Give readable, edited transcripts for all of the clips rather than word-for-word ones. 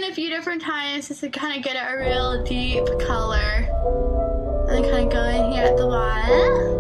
it a few different times just to kind of get a real deep color. And then kind of go in here at the bottom.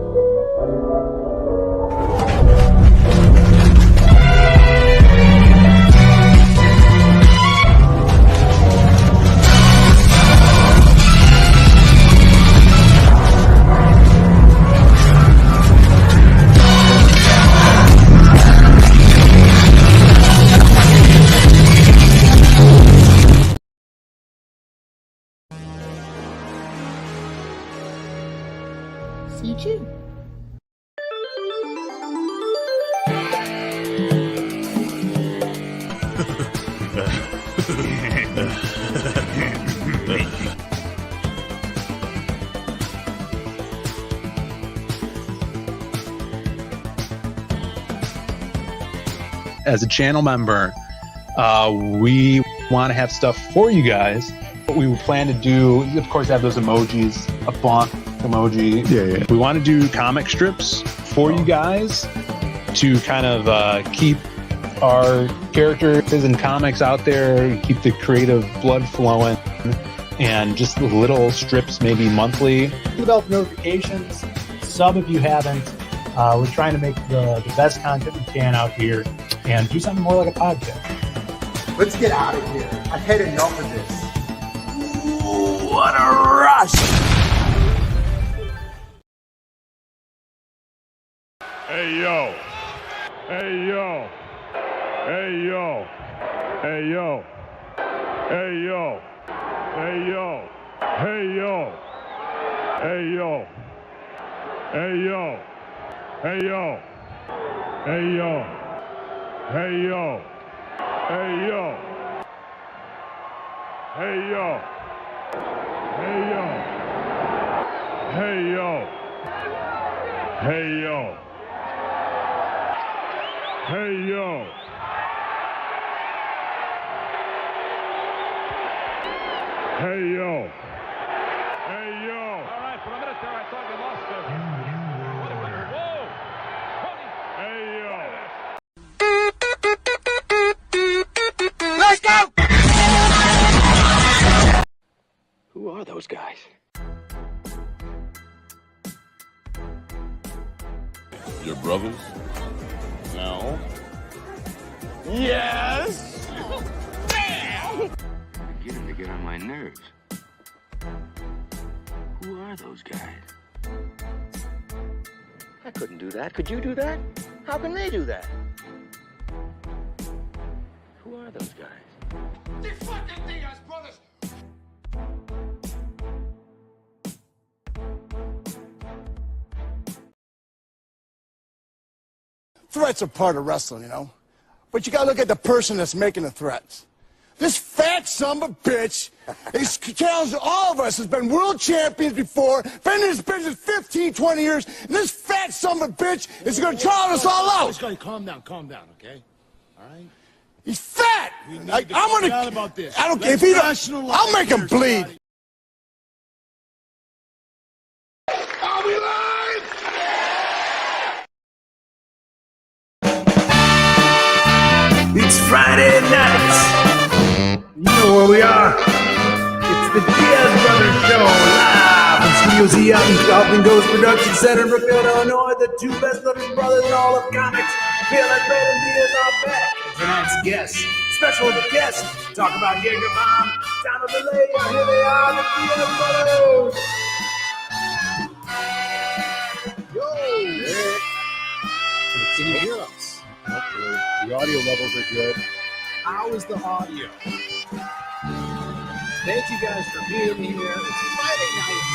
CG. As a channel member, we want to have stuff for you guys. What we plan to do, of course, have those emojis, a bonk emoji. Yeah. We want to do comic strips for you guys to kind of keep our characters and comics out there, keep the creative blood flowing, and just little strips, maybe monthly. Develop notifications, sub if you haven't. We're trying to make the best content we can out here and do something more like a podcast. Let's get out of here. I've had enough of this. Ooh, what a rush! Hey yo, hey yo, hey yo, hey yo, hey yo, hey yo, hey yo, hey yo, hey yo, hey yo, hey yo, hey yo, hey yo, hey yo, hey yo, hey yo, hey yo. Hey yo. Hey yo. Hey yo. All right, for a minute there I thought you lost it. Whoa. Hey yo. Let's go! Who are those guys? Your brothers? No. Yes! Beginning to get on my nerves. Who are those guys? I couldn't do that. Could you do that? How can they do that? Who are those guys? The fucking Diaz brothers! Threats are part of wrestling, you know? But you gotta look at the person that's making the threats. This fat son of a bitch, he's challenged all of us, has been world champions before, been in this business 15, 20 years, and this fat son of a bitch is gonna challenge us all out. Calm down, okay? All right? He's fat! I'm gonna... about this. I don't care if he don't... I'll make him bleed! Are we live? It's Friday night. You know where we are. It's the Diaz Brothers Show, live from Studio Z out in Southland Ghost Production Center in Brookfield, Illinois. The two best-looking brothers in all of comics, Bill and Brad and Diaz, are back. And tonight's guest, special guest, talk about Jaeger Bomb, down the delay. Here they are, the Diaz Brothers. Yo! Can you hear us? Hopefully. The audio levels are good. How is the audio? Thank you guys for being here. It's Friday night.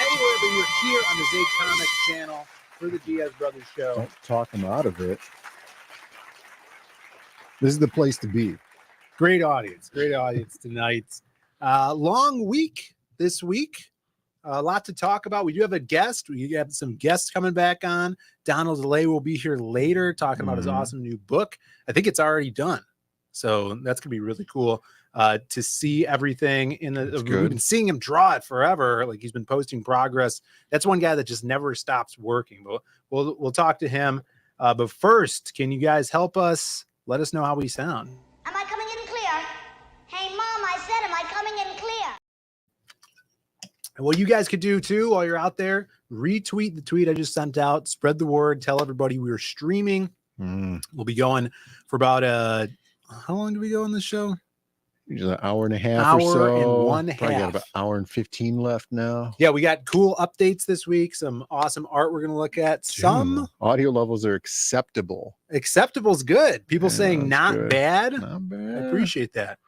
Anywhere but you're here on the Zay Comics channel for the Diaz Brothers Show. Don't talk them out of it. This is the place to be. Great audience tonight. Long week this week. A lot to talk about. We do have a guest. We have some guests coming back on. Donald DeLay will be here later talking about his awesome new book. I think it's already done. So that's going to be really cool to see everything in the. We've been seeing him draw it forever. Like he's been posting progress. That's one guy that just never stops working. But we'll talk to him. But first, can you guys help us? Let us know how we sound. Am I coming in clear? And what you guys could do too while you're out there, retweet the tweet I just sent out, spread the word, tell everybody we are streaming. We'll be going for about how long do we go on this show? Usually an hour and a half Hour or so. and one Probably got half. about an hour and 15 left now. Yeah, we got cool updates this week, some awesome art we're going to look at. Some audio levels are acceptable. Acceptable's good. People saying not good. bad. Not bad. I appreciate that.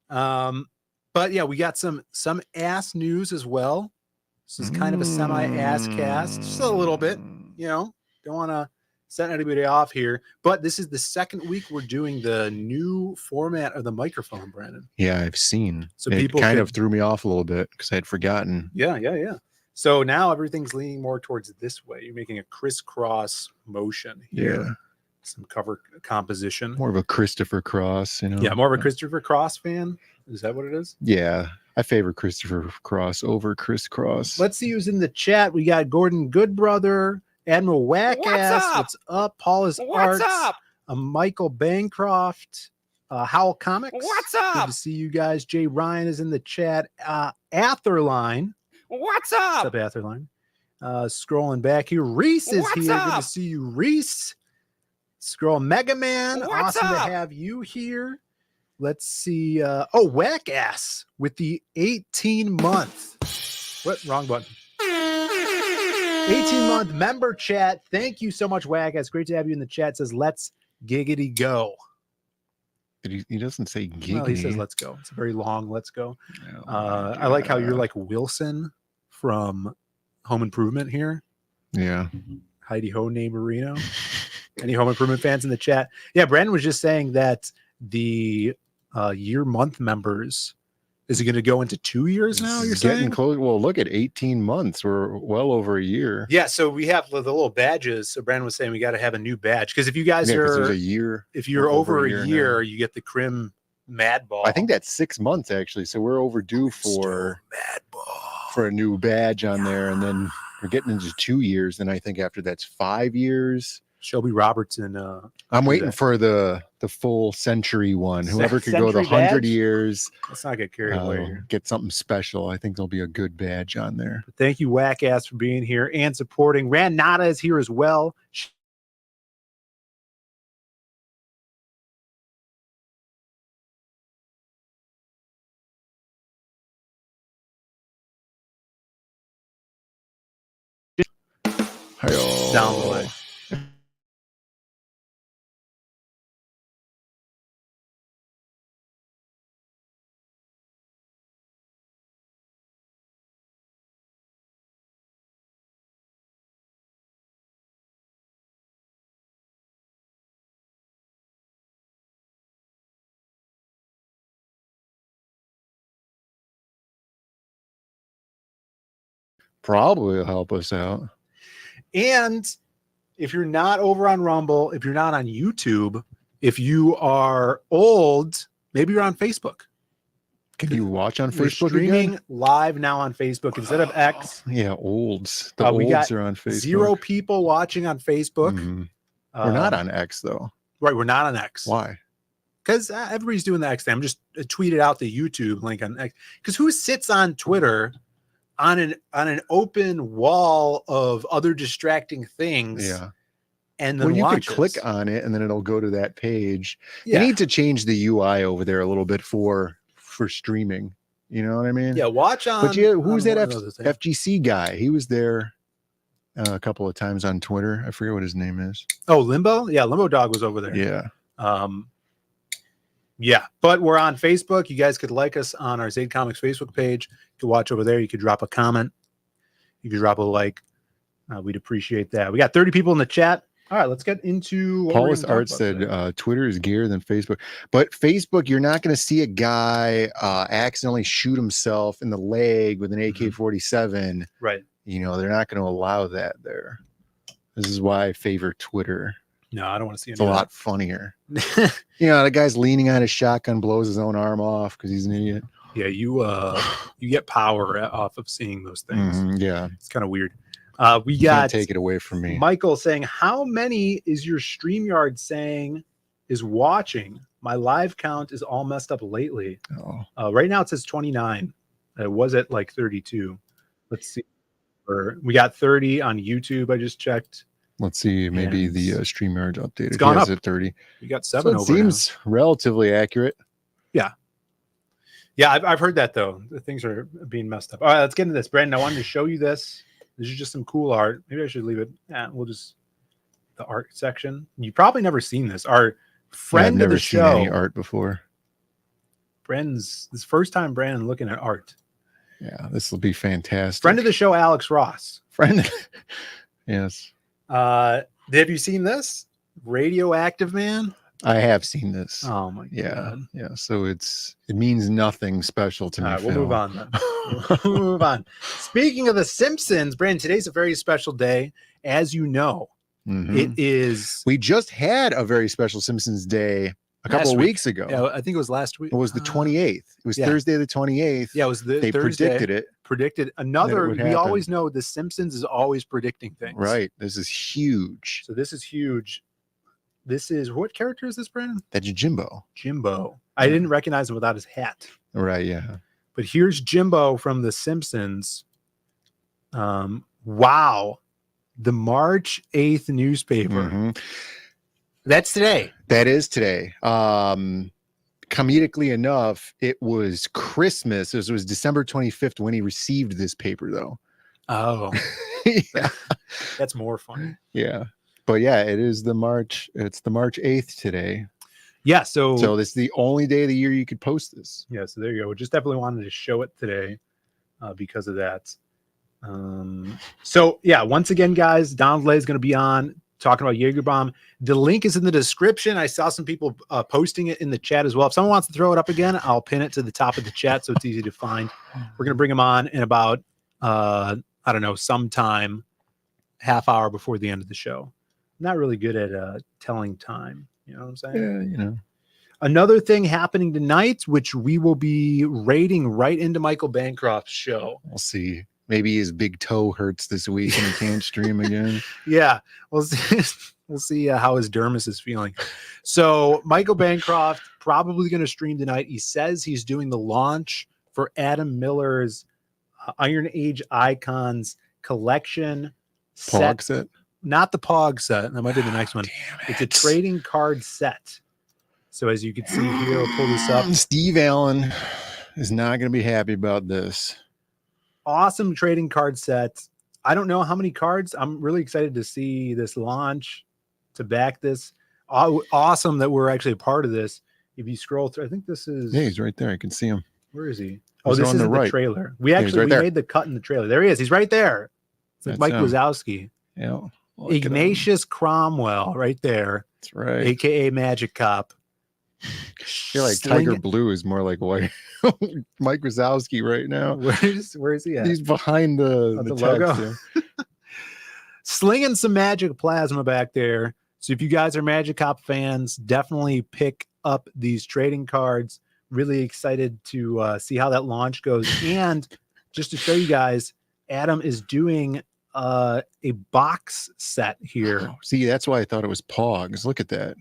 But yeah, we got some ass news as well. This is kind of a semi-ass cast, just a little bit, you know, don't want to set anybody off here, but this is the second week we're doing the new format of the microphone, Brandon. Yeah, I've seen. So it people kind of threw me off a little bit because I had forgotten. Yeah. So now everything's leaning more towards this way. You're making a crisscross motion here. Yeah. Some cover composition. More of a Christopher Cross, you know. Yeah, more of a Christopher Cross fan. Is that what it is? Yeah, I favor Christopher Cross over Chris Cross. Let's see who's in the chat. We got Gordon Goodbrother, Admiral Wackass. What's up? Paul is Arts. up? Michael Bancroft. Howl Comics. What's Good up? to see you guys. Jay Ryan is in the chat. Atherline. What's What's up? up, Atherline? Scrolling back here. Reese is What's here. Good to up? see you, Reese. Scroll Mega Man. What's Awesome up? to have you here. Let's see. Oh, Wackass with the 18-month. What? Wrong button. 18-month member chat. Thank you so much, Wackass. Great to have you in the chat. It says, let's giggity go. He doesn't say giggity. Well, he says, let's go. It's a very long let's go. I like how you're like Wilson from Home Improvement here. Yeah. Heidi Ho Neighborino. Any Home Improvement fans in the chat? Yeah, Brandon was just saying that the year-month members, is it going to go into 2 years now, you're Getting saying? close. Well, look at 18 months. We're well over a year. Yeah, so we have the little badges. So Brandon was saying we got to have a new badge because if you guys Yeah, 'cause are there's a year. if you're over over a a year year, now. you get the Crim Mad Ball. I think that's 6 months actually. So we're overdue for Mad Ball for a new badge on there, and then we're getting into 2 years. And I think after that's 5 years. Shelby Robertson. I'm waiting for the full century one. Whoever could go the Century 100 badge? years, Let's not get carried away here. get something special. I think there'll be a good badge on there. Thank you, Wackass, for being here and supporting. Rand Nada is here as well. Hi-yo. Down the way. Probably will help us out. And if you're not over on Rumble, if you're not on YouTube, if you are old, maybe you're on Facebook. Can you watch on We're Facebook streaming again? live now on Facebook instead of X. Yeah, olds. The We olds got are on Facebook. 0 people watching on Facebook. Mhm. We're not on X though. Right, we're not on X. Why? Because everybody's doing the X thing. I'm just tweeted out the YouTube link on X. Because who sits on Twitter on an open wall of other distracting things? Yeah. And then When you watches? could click on it and then it'll go to that page. Yeah. You need to change the UI over there a little bit for streaming. You know what I mean? Yeah, watch on. But yeah, who's on that one of those things. FGC guy? He was there a couple of times on Twitter. I forget what his name is. Oh, Limbo? Yeah, Limbo Dog was over there. Yeah. Yeah, but we're on Facebook. You guys could like us on our Zaid Comics Facebook page. You could watch over there. You could drop a comment. You could drop a like. We'd appreciate that. We got 30 people in the chat. All right, let's get into what we're Paulus gonna talk Art about said today. Twitter is gearer than Facebook. But Facebook, you're not going to see a guy accidentally shoot himself in the leg with an AK-47. Right. You know, they're not going to allow that there. This is why I favor Twitter. No, I don't want to see It's a any of lot funnier. You know, the guy's leaning on his shotgun, blows his own arm off because he's an idiot. Yeah, you get power off of seeing those things. Yeah. It's kind of weird. We You got can't take it away from me. Michael saying, how many is your StreamYard saying is watching? My live count is all messed up lately. Oh. Right now it says 29. It was at like 32. Let's see. We got 30 on YouTube. I just checked. Let's see. Maybe the StreamYard's updated. It's gone up at 30. We got 7 So it over seems relatively accurate. Yeah. Yeah, I've heard that, though. The things are being messed up. All right, let's get into this. Brandon, I wanted to show you this. This is just some cool art. Maybe I should leave it. We'll just the art section. You probably never seen this. Our friend of the show. I've never seen any art before. Brandon's this first time Brandon looking at art. Yeah, this will be fantastic. Friend of the show, Alex Ross. Friend. Yes. Have you seen this? Radioactive Man? I have seen this. Oh my god. Yeah. So it means nothing special to me. All right, we'll move on then. We'll move on. Speaking of the Simpsons, Brandon, today's a very special day. As you know, it is. We just had a very special Simpsons day a couple of weeks ago. Yeah, I think it was last week. It was the 28th. It was Thursday the 28th. Yeah, it was they Thursday. predicted it. Predicted another. We always know the Simpsons is always predicting things. Right. This is huge. So this is huge. This is what character is this, Brandon? That's Jimbo. Jimbo. I didn't recognize him without his hat. Right. Yeah. But here's Jimbo from The Simpsons. Wow. The March 8th newspaper. That's today. That is today. Comedically enough, it was Christmas. It was December 25th when he received this paper, though. Oh. Yeah. That's more funny. Yeah. But yeah, it's the March 8th today. Yeah, so this is the only day of the year you could post this. Yeah, so there you go. We just definitely wanted to show it today because of that. So yeah, once again, guys, Donald Lay is going to be on talking about Jaeger bomb. The link is in the description. I saw some people posting it in the chat as well. If someone wants to throw it up again, I'll pin it to the top of the chat so it's easy to find. We're going to bring him on in about I don't know, sometime half hour before the end of the show. I'm not really good at telling time. You know what I'm saying? Yeah, you know. Another thing happening tonight, which we will be raiding right into Michael Bancroft's show. We'll see. Maybe his big toe hurts this week and he can't stream again. Yeah, we'll see. We'll see how his dermis is feeling. So Michael Bancroft probably going to stream tonight. He says he's doing the launch for Adam Miller's Iron Age Icons collection set. Not the Pog set. That might be the next one. It's a trading card set. So as you can see here, I'll pull this up. Steve Allen is not going to be happy about this. Awesome trading card set. I don't know how many cards. I'm really excited to see this launch to back this. Awesome that we're actually a part of this. If you scroll through, I think this is. Yeah, he's right there. I can see him. Where is he? He's this is the the trailer. We actually made the cut in the trailer. There he is. He's right there. It's like Mike Wazowski. Yeah. Ignatius Cromwell right there. That's right. AKA Magik Cop. I feel like Tiger Blue is more like white. Mike Wazowski right now. Where is he at? He's behind the logo. Slinging some magic plasma back there. So if you guys are Magik Cop fans, definitely pick up these trading cards. Really excited to see how that launch goes. And just to show you guys, Adam is doing a box set here. Oh, see, that's why I thought it was Pogs. Look at that.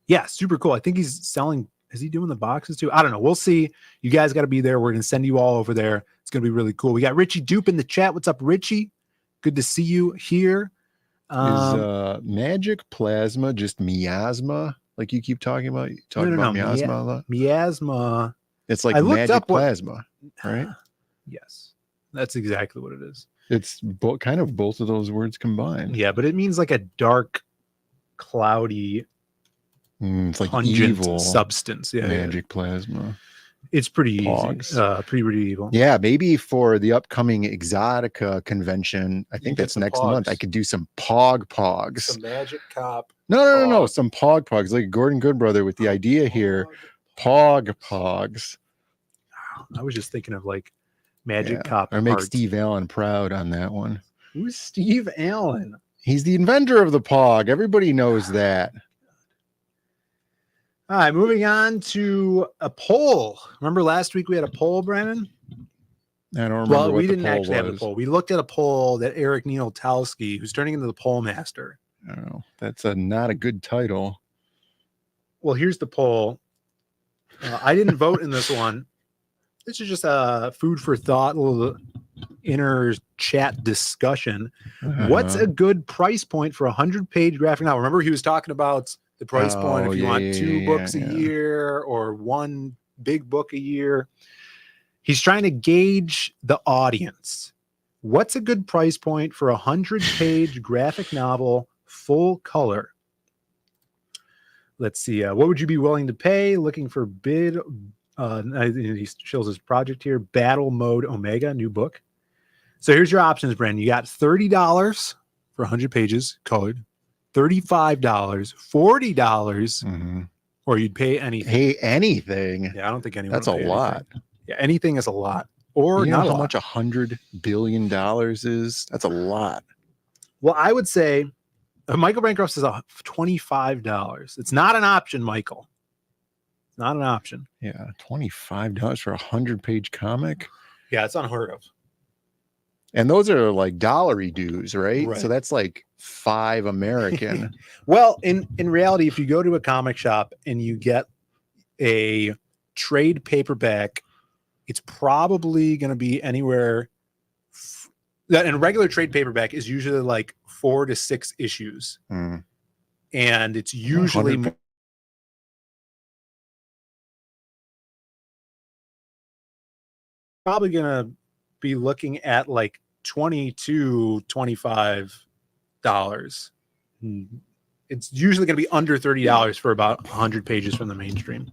Yeah, super cool. I think he's selling. Is he doing the boxes too? I don't know. We'll see. You guys got to be there. We're going to send you all over there. It's going to be really cool. We got Richie Dupe in the chat. What's up, Richie? Good to see you here. Is magic plasma just miasma? Like you keep talking about? You talking about miasma a lot? Miasma. It's like magic plasma, right? Yes, that's exactly what it is. It's kind of both of those words combined. Yeah, but it means like a dark, cloudy, it's like pungent evil substance. Yeah, magic plasma. It's pretty Pogs. Easy. Pretty evil. Yeah, maybe for the upcoming Exotica convention, I think that's next month. I could do some pogs. Some Magik Cop. No. Some pogs, like Gordon Goodbrother with the idea here. Pogs. I was just thinking of like Magik Cop. Or make Steve Allen proud on that one. Who's Steve Allen? He's the inventor of the Pog. Everybody knows that. All right, moving on to a poll. Remember last week we had a poll, Brandon? I don't remember. Well, we didn't actually have a poll. We looked at a poll that Eric Nealtowski, who's turning into the poll master. I don't know. That's not a good title. Well, here's the poll. I didn't vote in this one. This is just food for thought, a little inner chat discussion. Uh-huh. What's a good price point for a 100-page graphic novel? Remember, he was talking about the price point if you want two books a year or one big book a year. He's trying to gauge the audience. What's a good price point for a 100-page graphic novel, full color? Let's see. What would you be willing to pay? Looking for bid. He shows his project here. Battle Mode Omega, new book. So here's your options, Brandon. You got $30 for 100 pages, colored. $35, $40, or you'd pay anything. Pay anything? Yeah, I don't think anyone. That's a lot. Anything. Yeah, anything is a lot. Or you not know a how lot. much $100 billion is? That's a lot. Well, I would say Michael Bancroft says $25. It's not an option, Michael. It's not an option. Yeah, $25 for a 100-page comic. Yeah, it's unheard of. And those are like dollary dues, right? Right. So that's like $5 American. Well, in reality, if you go to a comic shop and you get a trade paperback, it's probably going to be anywhere. And a regular trade paperback is usually like 4 to 6 issues. Mm. And it's usually probably going to be looking at like $20 to $25. It's usually going to be under $30 for about 100 pages from the mainstream.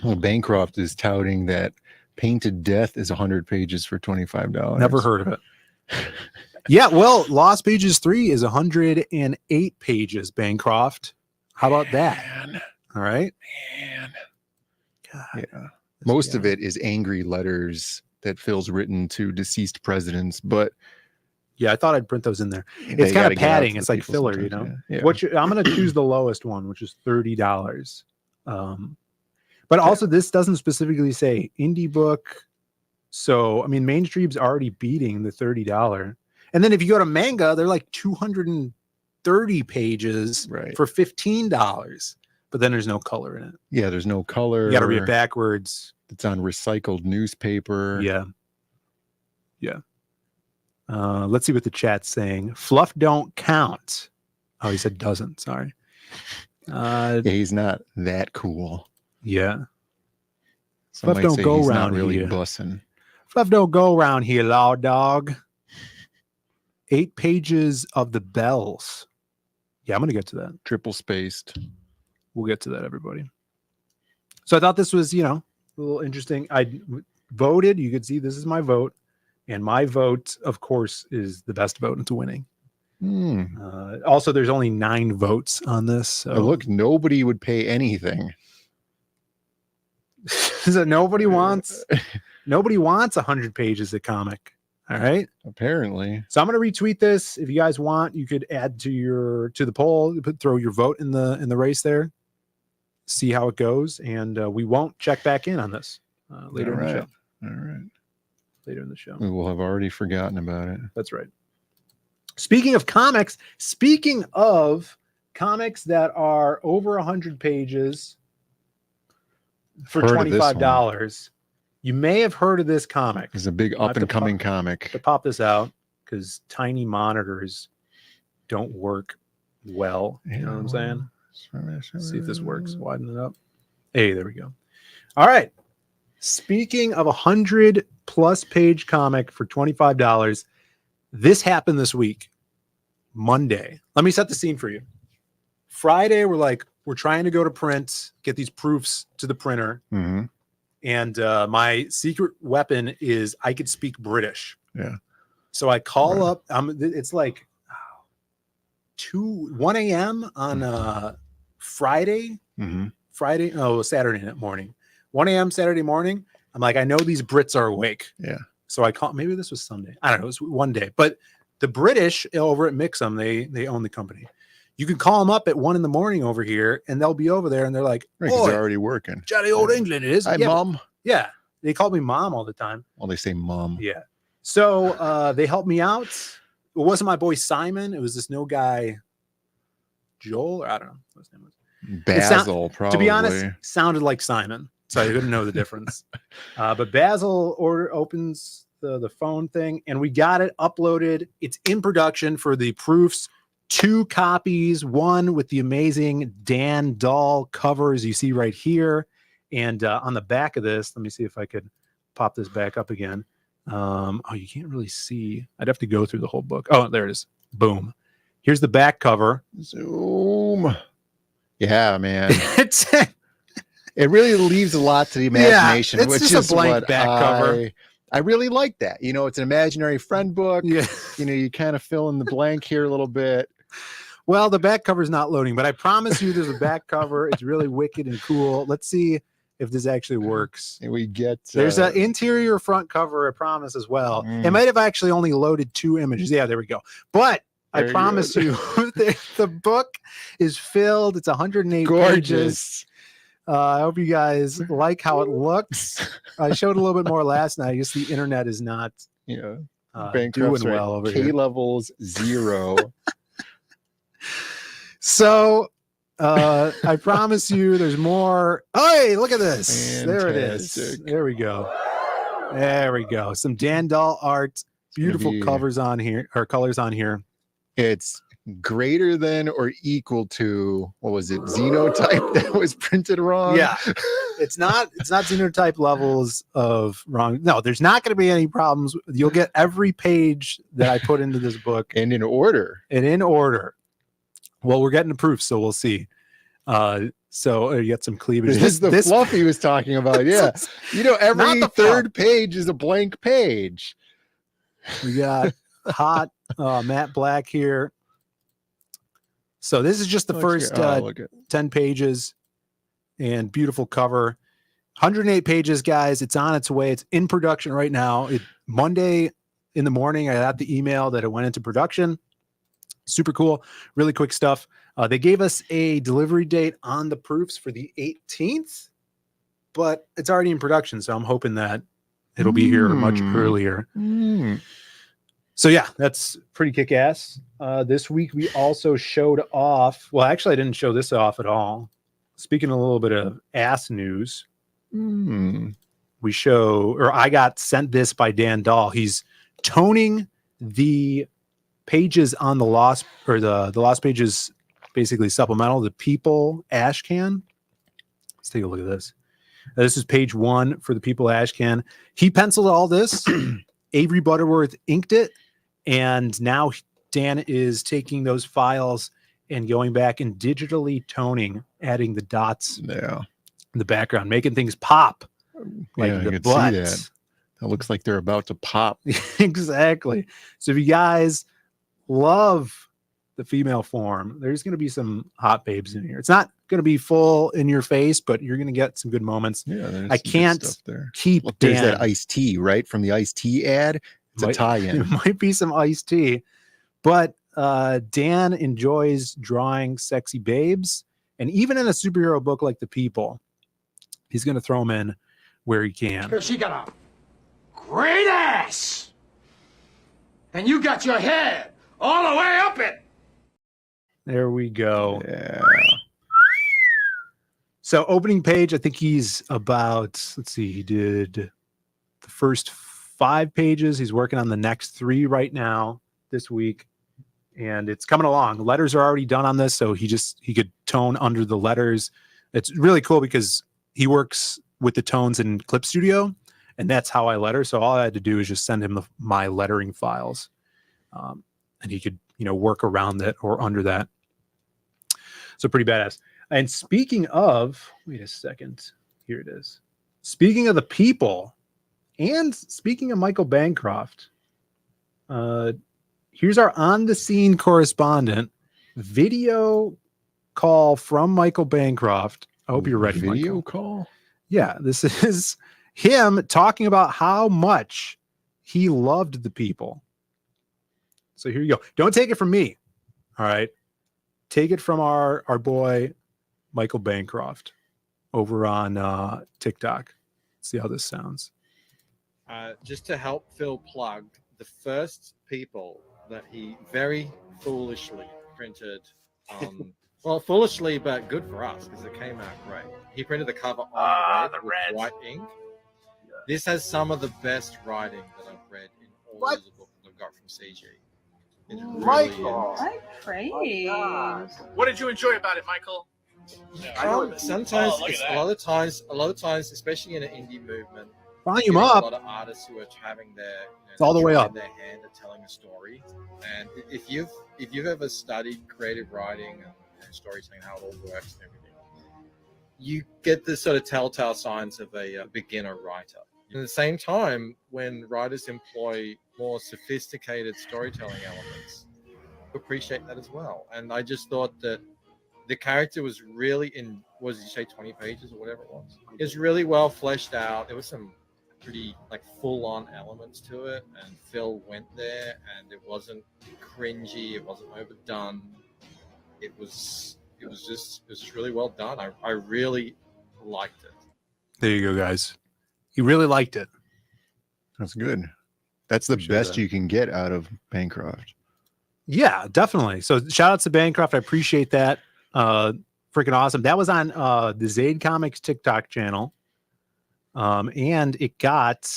Well, Bancroft is touting that Painted Death is 100 pages for $25. Never heard of it. Yeah, well, Lost Pages 3 is 108 pages, Bancroft. How about that? Man. All right. Man. God. Yeah. Most of it is angry letters that Phil's written to deceased presidents, but yeah, I thought I'd print those in there. It's kind of padding. It's like filler, you know. Yeah. I'm going to choose the lowest one, which is $30. But also, this doesn't specifically say indie book. So, I mean, mainstream's already beating the $30. And then if you go to manga, they're like 230 pages for $15. But then there's no color in it. Yeah, there's no color. You got to read it backwards. It's on recycled newspaper. Yeah. Yeah. Let's see what the chat's saying. Fluff don't count. Oh, he said doesn't. Sorry. Yeah, he's not that cool. Yeah. Some Fluff might don't say go he's around not really here. bussing. Fluff don't go around here, law dog. 8 pages of the bells. Yeah, I'm going to get to that. Triple spaced. We'll get to that, everybody. So I thought this was, a little interesting. I voted. You could see this is my vote. And my vote, of course, is the best vote into winning. Also, there's only 9 votes on this. So. Look, nobody would pay anything. So nobody wants 100 pages of comic. All right. Apparently. So I'm going to retweet this. If you guys want, you could add to the poll, throw your vote in the race there. See how it goes, and we won't check back in on this later in the show. All right. Later in the show. We will have already forgotten about it. That's right. Speaking of comics that are over 100 pages for $25, you may have heard of this comic. It's a big up-and-coming comic. To pop this out, because tiny monitors don't work well. You know what I'm saying? Let's see if this works. Widen it up. Hey, there we go. All right. Speaking of 100+ page comic for $25, this happened this week, Monday. Let me set the scene for you. Friday, we're trying to go to print, get these proofs to the printer. Mm-hmm. And my secret weapon is I could speak British. Yeah. So I call up. It's like 1 a.m. on Friday. Mm-hmm. Saturday morning. 1 a.m. Saturday morning. I'm like, I know these Brits are awake. Yeah. So I call. Maybe this was Sunday. I don't know. It was one day. But the British over at Mix'em, they own the company. You can call them up at 1 a.m. over here, and they'll be over there, and they're like, they're already working. Jolly old England it is. Hi, Mom. Yeah. They call me Mom all the time. Well, they say Mom. Yeah. So they helped me out. It wasn't my boy Simon. It was this new guy, Joel, or I don't know what his name was. Basil, probably. To be honest, sounded like Simon. So I couldn't know the difference. But Basil opens the phone thing, and we got it uploaded. It's in production for the proofs. 2 copies, one with the amazing Dan Dahl covers you see right here, and on the back of this, let me see if I could pop this back up again. Oh, you can't really see. I'd have to go through the whole book. Oh, there it is. Boom. Here's the back cover. Zoom. Yeah, man. It really leaves a lot to the imagination, it's which just is a blank what back cover. I really like that. You know, it's an imaginary friend book. Yeah. You know, you kind of fill in the blank here a little bit. Well, the back cover is not loading, but I promise you there's a back cover. It's really wicked and cool. Let's see if this actually works. And we get there's an interior front cover, I promise, as well. It might have actually only loaded 2 images. Yeah, there we go. But I promise you, the book is filled. It's 108 pages. I hope you guys like how it looks. I showed a little bit more last night. I guess the internet is not doing well over here. K-levels 0. So I promise you there's more. Oh, hey, look at this. Fantastic. There it is. There we go. There we go. Some Dan Dahl art. Beautiful covers on here, or colors on here. It's greater than or equal to, what was it, Xenotype that was printed wrong? Yeah. It's not Xenotype levels of wrong. No, there's not going to be any problems. You'll get every page that I put into this book. And in order. Well, we're getting the proof, so we'll see. So you got some cleavage. This is the fluff he was talking about. Yeah. You know, every third page is a blank page. We got hot matte black here. So this is just the first 10 pages and beautiful cover. 108 pages, guys. It's on its way. It's in production right now. Monday in the morning, I got the email that it went into production. Super cool. Really quick stuff. They gave us a delivery date on the proofs for the 18th, but it's already in production. So I'm hoping that it'll be here much earlier. So yeah, that's pretty kick-ass. This week we also showed off. Well, actually, I didn't show this off at all. Speaking a little bit of ass news, I got sent this by Dan Dahl. He's toning the pages on the Lost, or the Lost Pages, basically supplemental, the People ash can. Let's take a look at this. This is page 1 for the People ash can. He penciled all this. Avery Butterworth inked it, and now Dan is taking those files and going back and digitally toning, adding the dots in the background, making things pop. Like the butt. That looks like they're about to pop. Exactly. So if you guys love the female form, there's going to be some hot babes in here. It's not going to be full in your face, but you're going to get some good moments. Yeah, I can't keep Look, Dan. there's that iced tea, right? From the iced tea ad. It's a tie-in. It might be some iced tea, but Dan enjoys drawing sexy babes, and even in a superhero book like The People, he's going to throw them in where he can. She got a great ass, and you got your head all the way up it. There we go. Yeah. So opening page, I think he's about, let's see, he did the first 5 pages. He's working on the next 3 right now this week, and it's coming along. Letters are already done on this, so he could tone under the letters. It's really cool because he works with the tones in Clip Studio, and that's how I letter. So all I had to do is just send him my lettering files, and he could, work around that or under that. So pretty badass. And speaking of, wait a second, here it is. Speaking of The People, and speaking of Michael Bancroft, here's our on-the-scene correspondent. Video call from Michael Bancroft. I hope you're ready. Video Michael. Call? Yeah, this is him talking about how much he loved The People. So here you go. Don't take it from me. All right. Take it from our boy, Michael Bancroft, over on TikTok. Let's see how this sounds. Just to help Phil plug, the first People that he very foolishly printed, well, foolishly, but good for us because it came out great. He printed the cover on red with white ink. This has some of the best writing that I've read in all of the books I've got from CG. It really is. High praise. What did you enjoy about it, Michael? Sometimes a lot of times, especially in an indie movement, Volume you get up. A lot of artists who are having their It's all the way up. in their hand at telling a story. And if you've ever studied creative writing and storytelling, how it all works and everything, you get the sort of telltale signs of a beginner writer. At the same time, when writers employ more sophisticated storytelling elements, you appreciate that as well. And I just thought that the character was really did you say 20 pages or whatever it was? It was really well fleshed out. There was some pretty full-on elements to it, and Phil went there, and it wasn't cringy, it wasn't overdone. It was just really well done. I really liked it. There you go, guys. You really liked it. That's good. That's the best you can get out of Bancroft. Yeah, definitely. So shout out to Bancroft. I appreciate that. Freaking awesome. That was on the Zaid Comics TikTok channel. And it got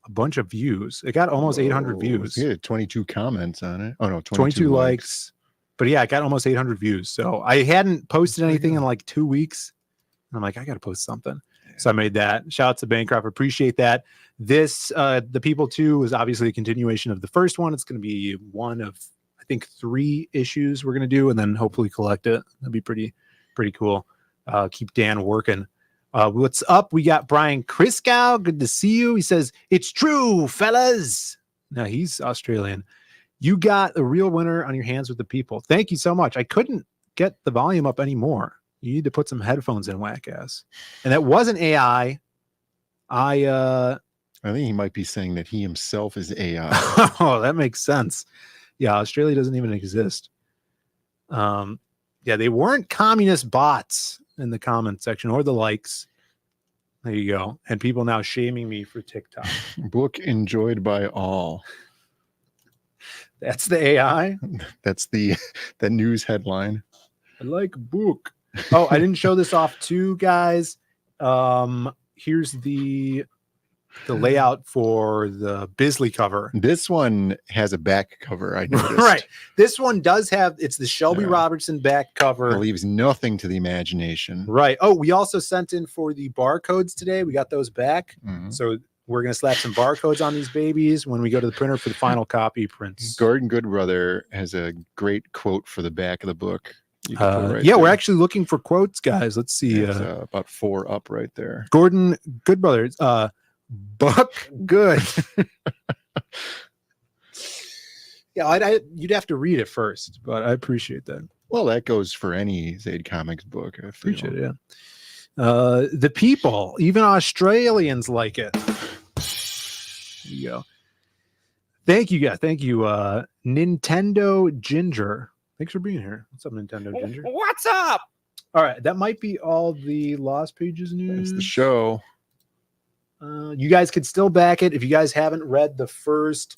a bunch of views. It got almost 800 views. Yeah, 22 comments on it. Oh no, 22 likes. But yeah, it got almost 800 views. So I hadn't posted anything in like 2 weeks. I'm like, I got to post something. So I made that. Shout out to Bancroft. Appreciate that. This, The People 2 is obviously a continuation of the first one. It's going to be one of, I think, 3 issues we're going to do, and then hopefully collect it. That'd be pretty cool. Keep Dan working. What's up? We got Brian Kriskow. Good to see you. He says, it's true, fellas. No, he's Australian. You got a real winner on your hands with The People. Thank you so much. I couldn't get the volume up anymore. You need to put some headphones in, whack ass. And that wasn't AI. I think he might be saying that he himself is AI. Oh, that makes sense. Yeah, Australia doesn't even exist. Yeah, they weren't communist bots in the comment section or the likes. There you go. And people now shaming me for TikTok. Book enjoyed by all. That's the AI. That's the news headline. I like book. Oh, I didn't show this off too, guys. Here's the layout for the Bisley cover. This one has a back cover, I noticed. Right. This one does have, it's the Shelby Robertson back cover. It leaves nothing to the imagination. Right. Oh, we also sent in for the barcodes today. We got those back. So we're going to slap some barcodes on these babies when we go to the printer for the final copy prints. Gordon Goodbrother has a great quote for the back of the book. Right yeah, there. We're actually looking for quotes, guys. Let's see. About 4 up right there. Gordon Goodbrother. Buck good. Yeah, you'd have to read it first, but I appreciate that. Well, that goes for any Zaid Comics book. I appreciate it. Yeah. The People, even Australians like it. There you go. Thank you, guys. Thank you, Nintendo Ginger. Thanks for being here. What's up, Nintendo Ginger? What's up? All right, that might be all the Lost Pages news. That's the show. You guys could still back it if you guys haven't read the first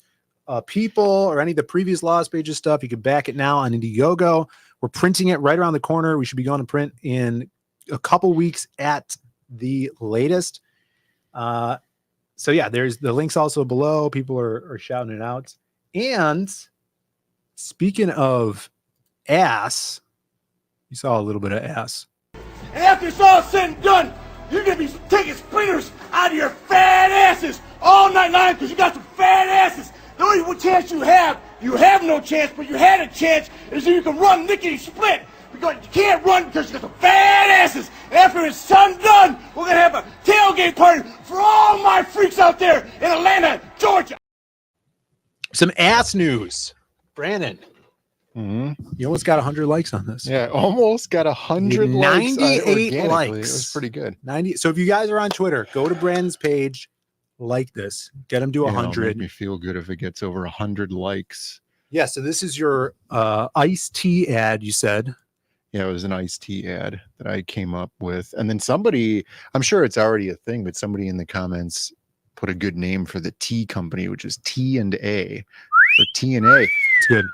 People or any of the previous Lost Pages stuff. You can back it now on Indiegogo. We're printing it right around the corner. We should be going to print in a couple weeks at the latest. So yeah, there's the links also below. People are shouting it out. And speaking of ass, you saw a little bit of ass. And after it's all said and done, you're going to be taking splinters out of your fat asses all night long because you got some fat asses. The only chance you have no chance, but you had a chance, is that you can run lickety split. Because you can't run because you got some fat asses. And after it's done, we're going to have a tailgate party for all my freaks out there in Atlanta, Georgia. Some ass news. Brandon. You almost got 100 likes on this. Yeah, almost got 100 likes. 98 likes. It was pretty good. 90. So if you guys are on Twitter, go to Brandon's page, like this, get him to 100. Make me feel good if it gets over 100 likes. Yeah. So this is your iced tea ad. You said. Yeah, it was an iced tea ad that I came up with, and then somebody, I'm sure it's already a thing, but somebody in the comments put a good name for the tea company, which is T&A, or T&A. It's good.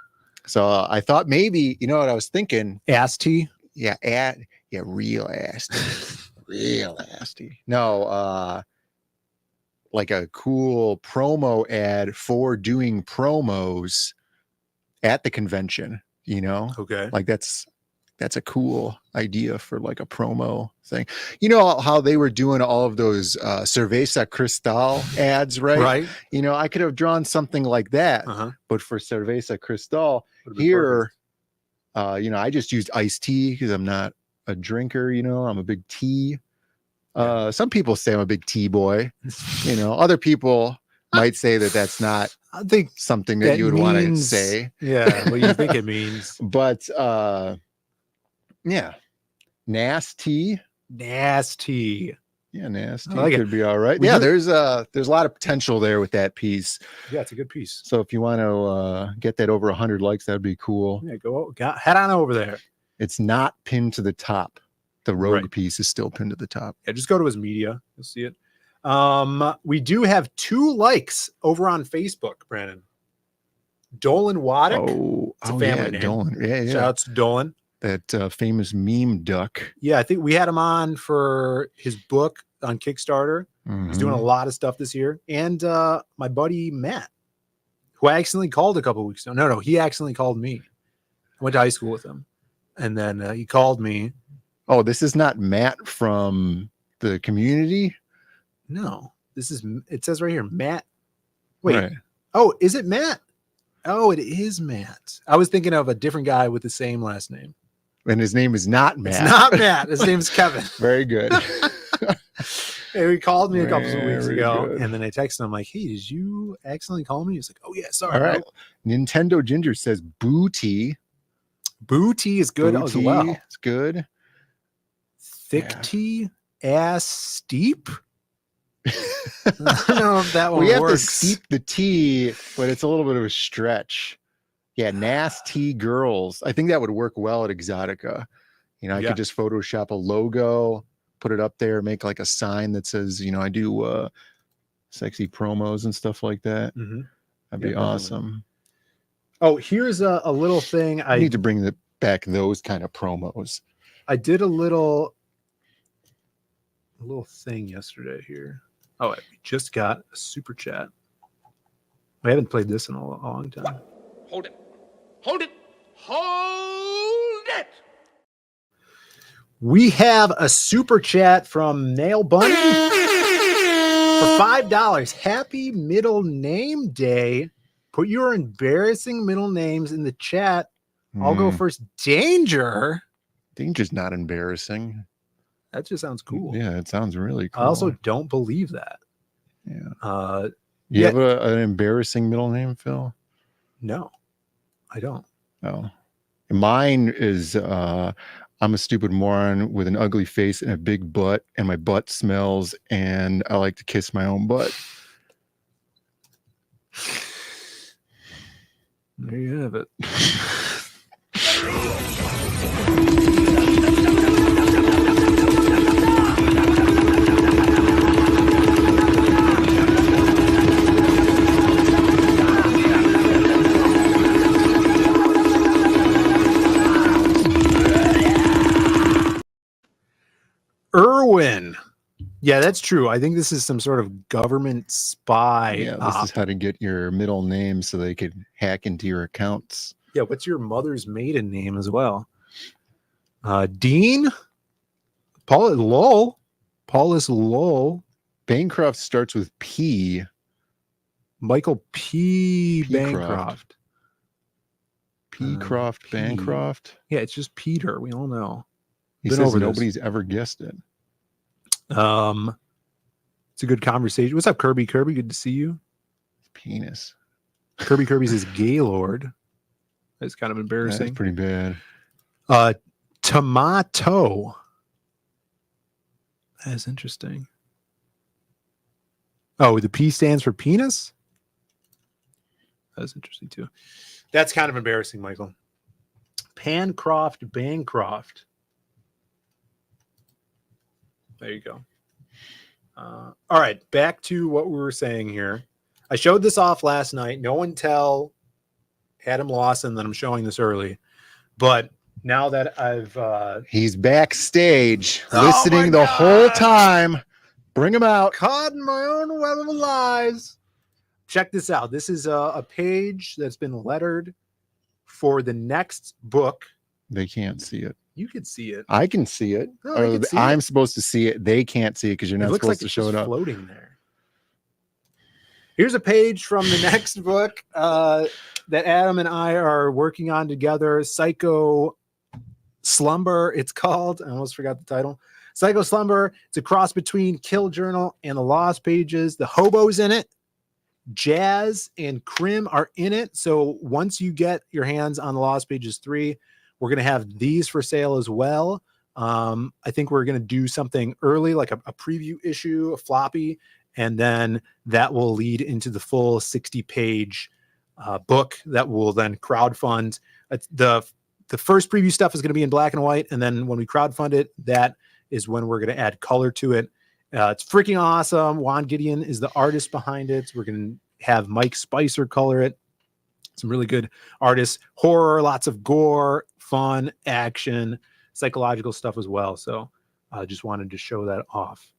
So I thought maybe, you know what I was thinking? Ass tea? Yeah, real ass tea. Real ass tea. No, like a cool promo ad for doing promos at the convention, you know? Okay. Like that's a cool idea for like a promo thing. You know how they were doing all of those Cerveza Cristal ads, right? Right. You know, I could have drawn something like that, but for Cerveza Cristal here, you know, I just used iced tea because I'm not a drinker, you know, I'm a big tea. Some people say I'm a big tea boy, you know, other people might say that that's not I think something that you would want to say. Yeah, what you think it means. But yeah, nasty. Yeah, nasty could be all right. There's a lot of potential there with that piece. Yeah, it's a good piece. So if you want to get that over 100 likes, that'd be cool. Yeah, head on over there. It's not pinned to the top. The rogue piece is still pinned to the top. Yeah, just go to his media. You'll see it. We do have 2 likes over on Facebook, Brandon. Dolan Waddick. It's a family name. Dolan. Yeah. Shout out to Dolan. That famous meme duck. Yeah, I think we had him on for his book on Kickstarter. He's doing a lot of stuff this year. And my buddy Matt, who I accidentally called a couple weeks ago. No, he accidentally called me. I went to high school with him. And then he called me. Oh, this is not Matt from the community? No, it says right here, Matt. Wait. Right. Oh, is it Matt? Oh, it is Matt. I was thinking of a different guy with the same last name. And his name is not Matt. It's not Matt. His name's Kevin. Very good. Hey, he called me a couple of weeks ago, and then I texted him like, "Hey, did you accidentally call me?" He's like, "Oh yeah, sorry." All right. Nintendo Ginger says booty. Booty is good as well. It's good. Thick tea, ass steep. I don't know if that one we have works. to steep the tea, but it's a little bit of a stretch. Yeah, nasty girls. I think that would work well at Exotica. You know, I could just Photoshop a logo, put it up there, make like a sign that says, you know, I do sexy promos and stuff like that. That'd be awesome. Oh, here's a little thing. I need to bring back those kind of promos. I did a little thing yesterday here. Oh, we just got a super chat. I haven't played this in a long time. Hold it. Hold it. Hold it. We have a super chat from Nail Bunny for $5. Happy middle name day. Put your embarrassing middle names in the chat. I'll go first. Danger. Danger's not embarrassing. That just sounds cool. Yeah, it sounds really cool. I also don't believe that. Yeah. You have an embarrassing middle name, Phil? No, I don't. Oh. Mine is I'm a stupid moron with an ugly face and a big butt, and my butt smells, and I like to kiss my own butt. There you have it. Irwin. Yeah, that's true. I think this is some sort of government spy. Yeah, this is how to get your middle name so they could hack into your accounts. Yeah, what's your mother's maiden name as well? Dean? Paulus Lowell. Bancroft starts with P. Michael P. Bancroft. Croft Bancroft. Yeah, it's just Peter. We all know. He says nobody's ever guessed it. It's a good conversation. What's up, Kirby? Kirby, good to see you. Penis. Kirby's his Gaylord. That's kind of embarrassing. That's pretty bad. Tomato. That's interesting. Oh, the P stands for penis? That's interesting too. That's kind of embarrassing, Michael. Pancroft Bancroft. There you go. All right, back to what we were saying here. I showed this off last night. No one tell Adam Lawson that I'm showing this early. But now that I've... He's backstage listening the whole time. Bring them out. Caught in my own web of lies. Check this out. This is a page that's been lettered for the next book. They can't see it. You could see it. I can see it. No, they can see I'm it. supposed to see it. They can't see it because you're not looks supposed like to show it up. Floating there. Here's a page from the next book that Adam and I are working on together. Psycho Slumber, it's called. I almost forgot the title. Psycho Slumber. It's a cross between Kill Journal and the Lost Pages. The hobo's in it. Jazz and Krim are in it. So once you get your hands on the Lost Pages 3, we're going to have these for sale as well. I think we're going to do something early, like a preview issue, a floppy, and then that will lead into the full 60-page book that will then crowdfund. The first preview stuff is going to be in black and white, and then when we crowdfund it, that is when we're going to add color to it. It's freaking awesome. Juan Gideon is the artist behind it. We're going to have Mike Spicer color it. Some really good artists. Horror, lots of gore, fun, action, psychological stuff as well. So I just wanted to show that off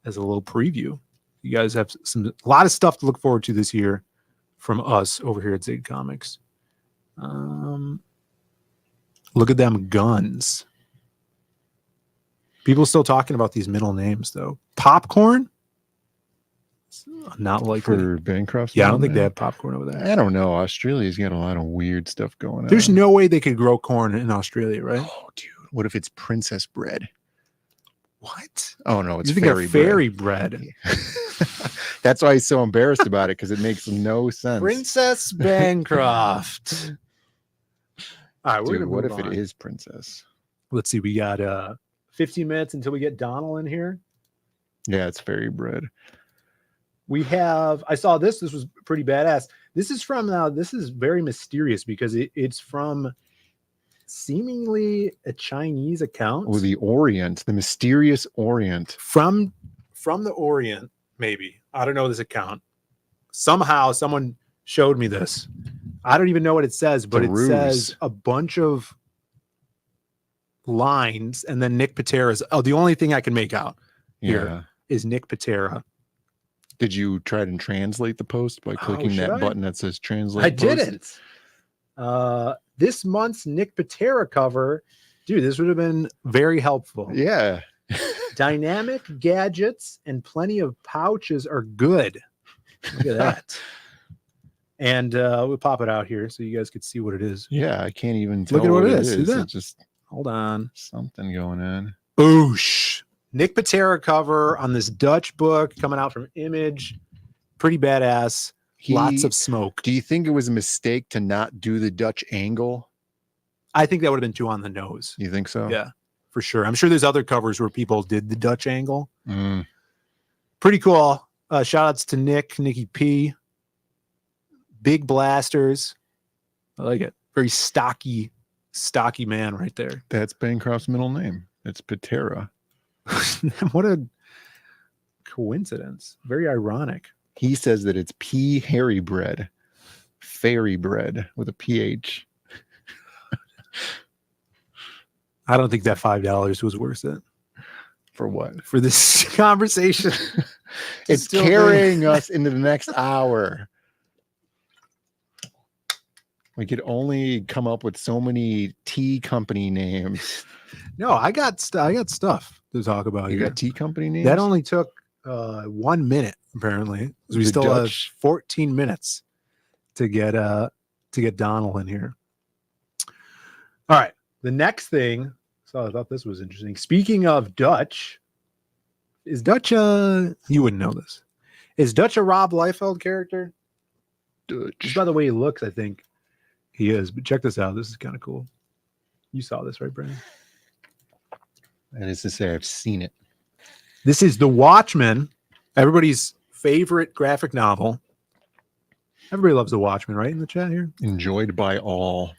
as a little preview. You guys have a lot of stuff to look forward to this year from us over here at Zig Comics. Look at them guns. People still talking about these middle names though. Popcorn? Not likely. For Bancroft's? Yeah, I don't think they have popcorn over there. I don't know. Australia's got a lot of weird stuff going on. There's no way they could grow corn in Australia, right? Oh, dude. What if it's princess bread? What? Oh, no. It's fairy bread. That's why he's so embarrassed about it, because it makes no sense. Princess Bancroft. All right, we're gonna what move if on. it is princess? Let's see. We got 15 minutes until we get Donald in here. Yeah, it's fairy bread. We have, I saw this. This was pretty badass. This is from, this is very mysterious because it's from seemingly a Chinese account. Oh, the Orient, the mysterious Orient. From the Orient, maybe. I don't know this account. Somehow someone showed me this. I don't even know what it says, but it says a bunch of lines and then Nick Patera's. Oh, the only thing I can make out here is Nick Patera. Did you try to translate the post by clicking that button that says translate? I post? didn't. This month's Nick Patera cover, dude, this would have been very helpful. Yeah. Dynamic gadgets and plenty of pouches are good. Look at that. And we'll pop it out here so you guys could see what it is. Yeah, I can't even tell. Look at what it is. See that? It's just hold on. Something going on. Oosh. Nick Patera cover on this Dutch book coming out from Image. Pretty badass. Lots of smoke. Do you think it was a mistake to not do the Dutch angle? I think that would have been too on the nose. You think so? Yeah, for sure. I'm sure there's other covers where people did the Dutch angle. Mm. Pretty cool. Shout outs to Nikki P. Big blasters. I like it. Very stocky man right there. That's Bancroft's middle name. It's Patera. What a coincidence. Very ironic. He says that it's P Harry bread. Fairy bread with a PH. I don't think that $5 was worth it. For what? For this conversation. It's carrying us into the next hour. We could only come up with so many tea company names. No, I got stuff to talk about. You here. got tea company names? That only took 1 minute, apparently. We The still Dutch. have 14 minutes to get Donald in here. All right. The next thing, so I thought this was interesting. Speaking of Dutch, is Dutch you wouldn't know this. Is Dutch a Rob Liefeld character? Dutch. Just by the way he looks, I think he is. But check this out. This is kind of cool. You saw this, right, Brandon? That is to say, I've seen it. This is The Watchman, everybody's favorite graphic novel. Everybody loves The Watchman, right? In the chat here. Enjoyed by all.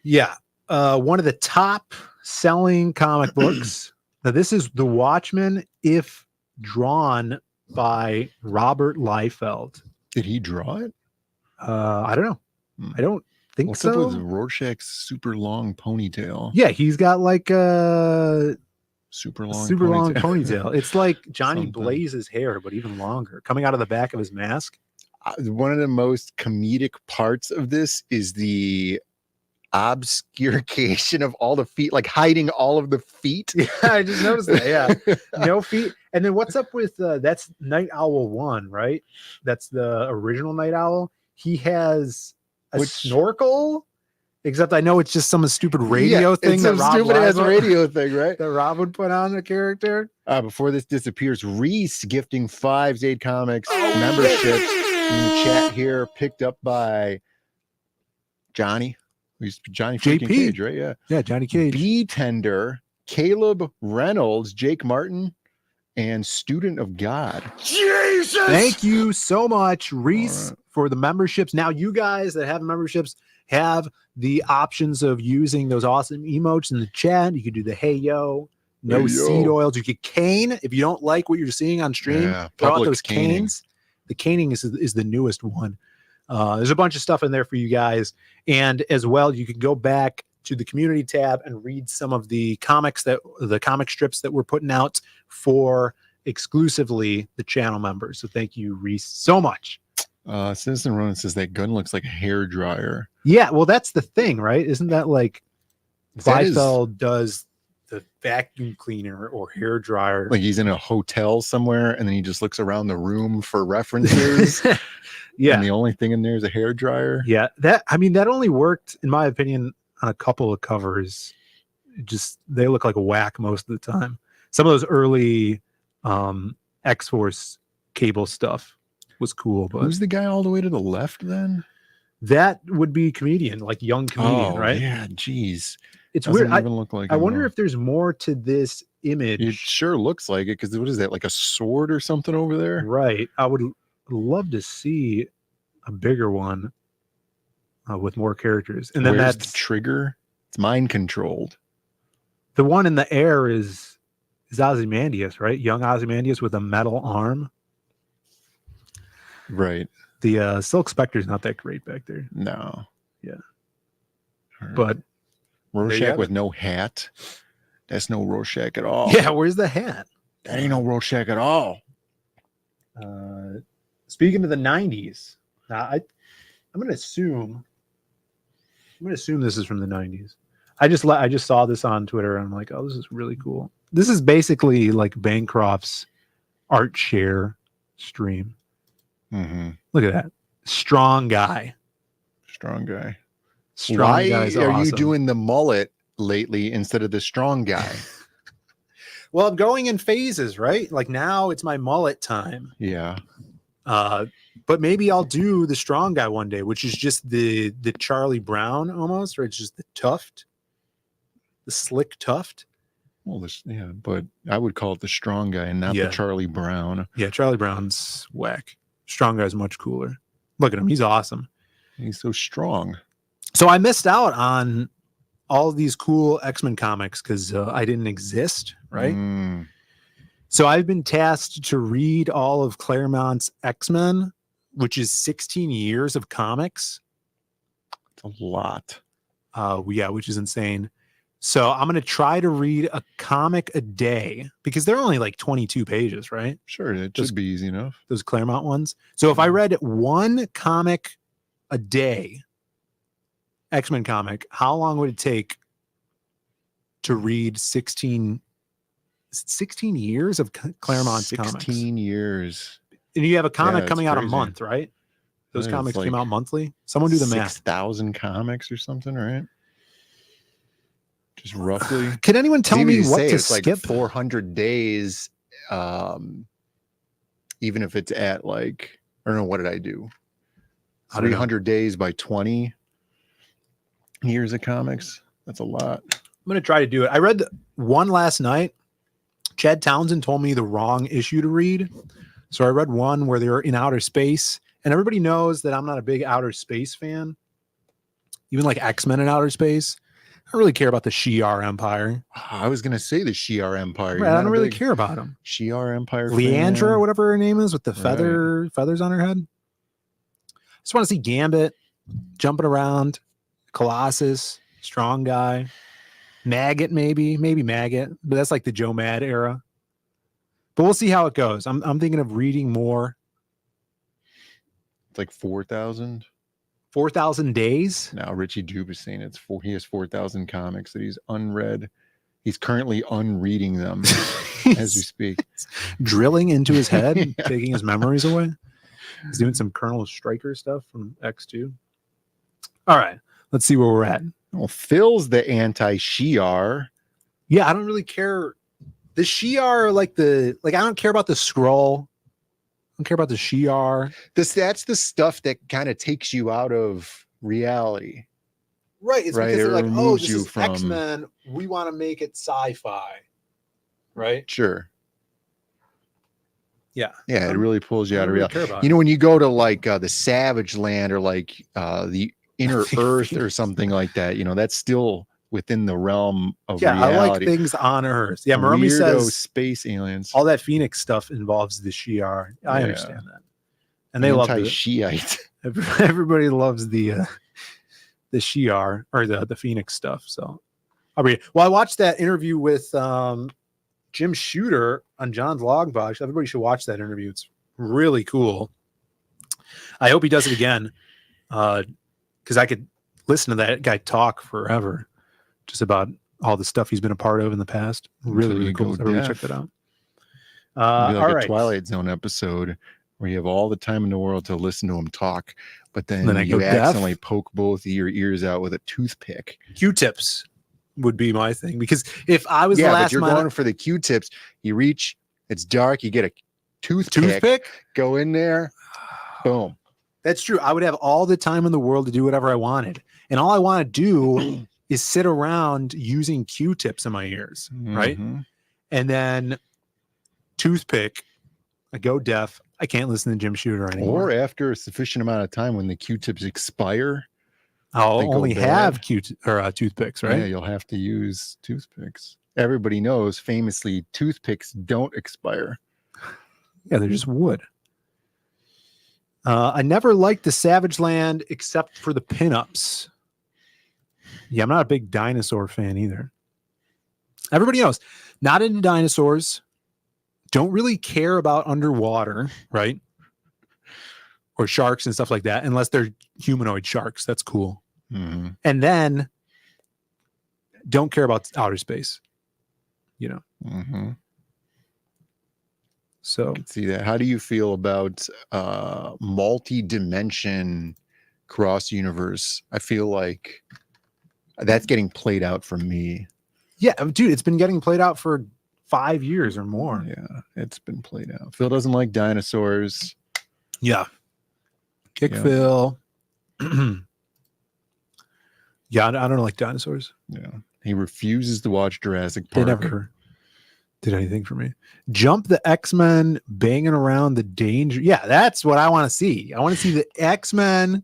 Yeah. One of the top selling comic books. Now, this is The Watchman if drawn by Robert Liefeld. Did he draw it? I don't know. I don't think What's up so. with Rorschach's super long ponytail? Yeah, he's got like super long, super long ponytail. It's like Johnny Something. Blaze's hair, but even longer, coming out of the back of his mask. One of the most comedic parts of this is the obscuration of all the feet, like hiding all of the feet. Yeah, I just noticed that. Yeah, no feet. And then what's up with that's Night Owl 1, right? That's the original Night Owl. He has a snorkel, except I know it's just some stupid radio thing. It's that some Rob stupid ass Liza- radio thing, right? That Rob would put on the character. Before this disappears, Reese gifting 5 Zaid Comics memberships in the chat here, picked up by Johnny. Who's Johnny freaking JP. Cage, right? Yeah, Johnny Cage. B Tender, Caleb Reynolds, Jake Martin, and Student of God. Jesus! Thank you so much, Reese, for the memberships. Now, you guys that have memberships have the options of using those awesome emotes in the chat. You could do the hey yo, no Hey, yo. seed oils. You could cane if you don't like what you're seeing on stream. Yeah, throw out public those caning. canes. The caning is the newest one. There's a bunch of stuff in there for you guys. And as well, you can go back to the community tab and read some of the comic strips that we're putting out for exclusively the channel members. So thank you, Reese, so much. Citizen Ronan says that gun looks like a hair dryer. Yeah, well, that's the thing, right? Isn't that like That is- Weisfeld does the vacuum cleaner or hair dryer? Like he's in a hotel somewhere and then he just looks around the room for references. Yeah. And the only thing in there is a hair dryer. Yeah, that only worked, in my opinion, on a couple of covers. Just they look like a whack most of the time. Some of those early X-Force Cable stuff was cool, but Who's the guy all the way to the left then? that would be comedian, like young comedian, right? Yeah, geez. It's Doesn't weird. even look like I him, wonder though. if there's more to this image. It sure looks like it, because what is that, like a sword or something over there? Right. I would love to see a bigger one with more characters. And then Where's that's the trigger. It's mind controlled. the one in the air is Ozymandias, right? Young Ozymandias with a metal arm. Right. The Silk Spectre's not that great back there. No. Yeah. All right. But there you Rorschach have with it. no hat. That's no Rorschach at all. Yeah, where's the hat? That ain't no Rorschach at all. Speaking of the 90s, now I'm gonna assume this is from the 90s. I just saw this on Twitter and I'm like, oh, this is really cool. This is basically like Bancroft's art share stream. Mm-hmm. Look at that. Strong guy. Strong guy. Strong Why guy's are you awesome. doing the mullet lately instead of the strong guy? Well, I'm going in phases, right? Like now it's my mullet time. Yeah. But maybe I'll do the strong guy one day, which is just the Charlie Brown almost, or it's just the tuft, the slick tuft. Well, but I would call it the strong guy and not Yeah. the Charlie Brown. Yeah, Charlie Brown's whack. Strong guy's much cooler. Look at him. He's awesome. He's so strong. So I missed out on all these cool X-Men comics because I didn't exist, right? Mm. So I've been tasked to read all of Claremont's X-Men, which is 16 years of comics. It's a lot. Yeah, which is insane. So I'm going to try to read a comic a day because they're only like 22 pages, right? Sure, it should be easy enough. Those Claremont ones. So if I read one comic a day, X-Men comic, how long would it take to read 16 years of Claremont's 16 comics? years. And you have a comic it's coming out a crazy. month, right? Those Yeah, comics it's came like out monthly. Someone do the math. 6,000 comics or something, right? Just roughly. Can anyone tell me what to it's skip? like 400 days, even if it's at like, I don't know, what did I do? I don't know. 300 days by 20 years of comics. That's a lot. I'm going to try to do it. I read one last night. Chad Townsend told me the wrong issue to read. So I read one where they were in outer space. And everybody knows that I'm not a big outer space fan. Even like X-Men in outer space. I don't really care about the Shi'ar Empire. I was going to say the Shi'ar Empire. Right, I don't really care about them. Shi'ar Empire. Leandra, fan? or whatever her name is, with the Right. feathers on her head. Just want to see Gambit jumping around, Colossus, strong guy, Maggot, maybe Maggot, but that's like the Joe Mad era. But we'll see how it goes. I'm thinking of reading more. It's like 4,000. 4,000 days. Now Richie Dube is saying he has 4,000 comics that he's unread. He's currently unreading them as we speak. Drilling into his head, taking his memories away. He's doing some Colonel Stryker stuff from X2. All right, let's see where we're at. Well, Phil's the anti-Shi'ar. Yeah, I don't really care. The Shi'ar, I don't care about the scroll. I don't care about the Shi'ar. That's the stuff that kind of takes you out of reality. Right. It's right? because they're like, oh, this you is from X-Men. We want to make it sci-fi. Right? Sure. Yeah. Yeah, it really pulls you out of really reality. You know, when you go to like the Savage Land or like the Inner Earth or something like that, you know, that's still within the realm of reality. I like things on Earth. Yeah, Maromi says space aliens. All that Phoenix stuff involves the Shi'ar. I understand that. And they love the Shiite. Everybody loves the Shi'ar or the Phoenix stuff. So I'll read it. Well, I watched that interview with Jim Shooter on John's Logbox. Everybody should watch that interview. It's really cool. I hope he does it again. Because I could listen to that guy talk forever just about all the stuff he's been a part of in the past. Really cool. Everybody check that out. Like all right. a Twilight Zone episode where you have all the time in the world to listen to him talk, but then you accidentally poke both of your ears out with a toothpick. Q-tips would be my thing, because if I was the last but you're going for the Q-tips, you reach, it's dark, you get a toothpick, go in there, boom. That's true. I would have all the time in the world to do whatever I wanted. And all I want to do is sit around using Q-tips in my ears, right? And then toothpick, I go deaf. I can't listen to Jim Shooter anymore. Or after a sufficient amount of time when the Q-tips expire, I'll only have toothpicks, right? Yeah, you'll have to use toothpicks. Everybody knows, famously, toothpicks don't expire. Yeah, they're just wood. I never liked the Savage Land except for the pinups. Yeah, I'm not a big dinosaur fan either. Everybody knows, not into dinosaurs. Don't really care about underwater, right? Or sharks and stuff like that, unless they're humanoid sharks. That's cool. And then don't care about outer space, you know? So I can see that. How do you feel about multi-dimension cross universe? I feel like that's getting played out for me. Yeah, dude, it's been getting played out for 5 years or more. Yeah, it's been played out. Phil doesn't like dinosaurs. Yeah. Phil. Yeah, I don't like dinosaurs. Yeah. He refuses to watch Jurassic Park. They never did anything for me. Jump the X-Men banging around the danger. Yeah, that's what I want to see. I want to see the X-Men.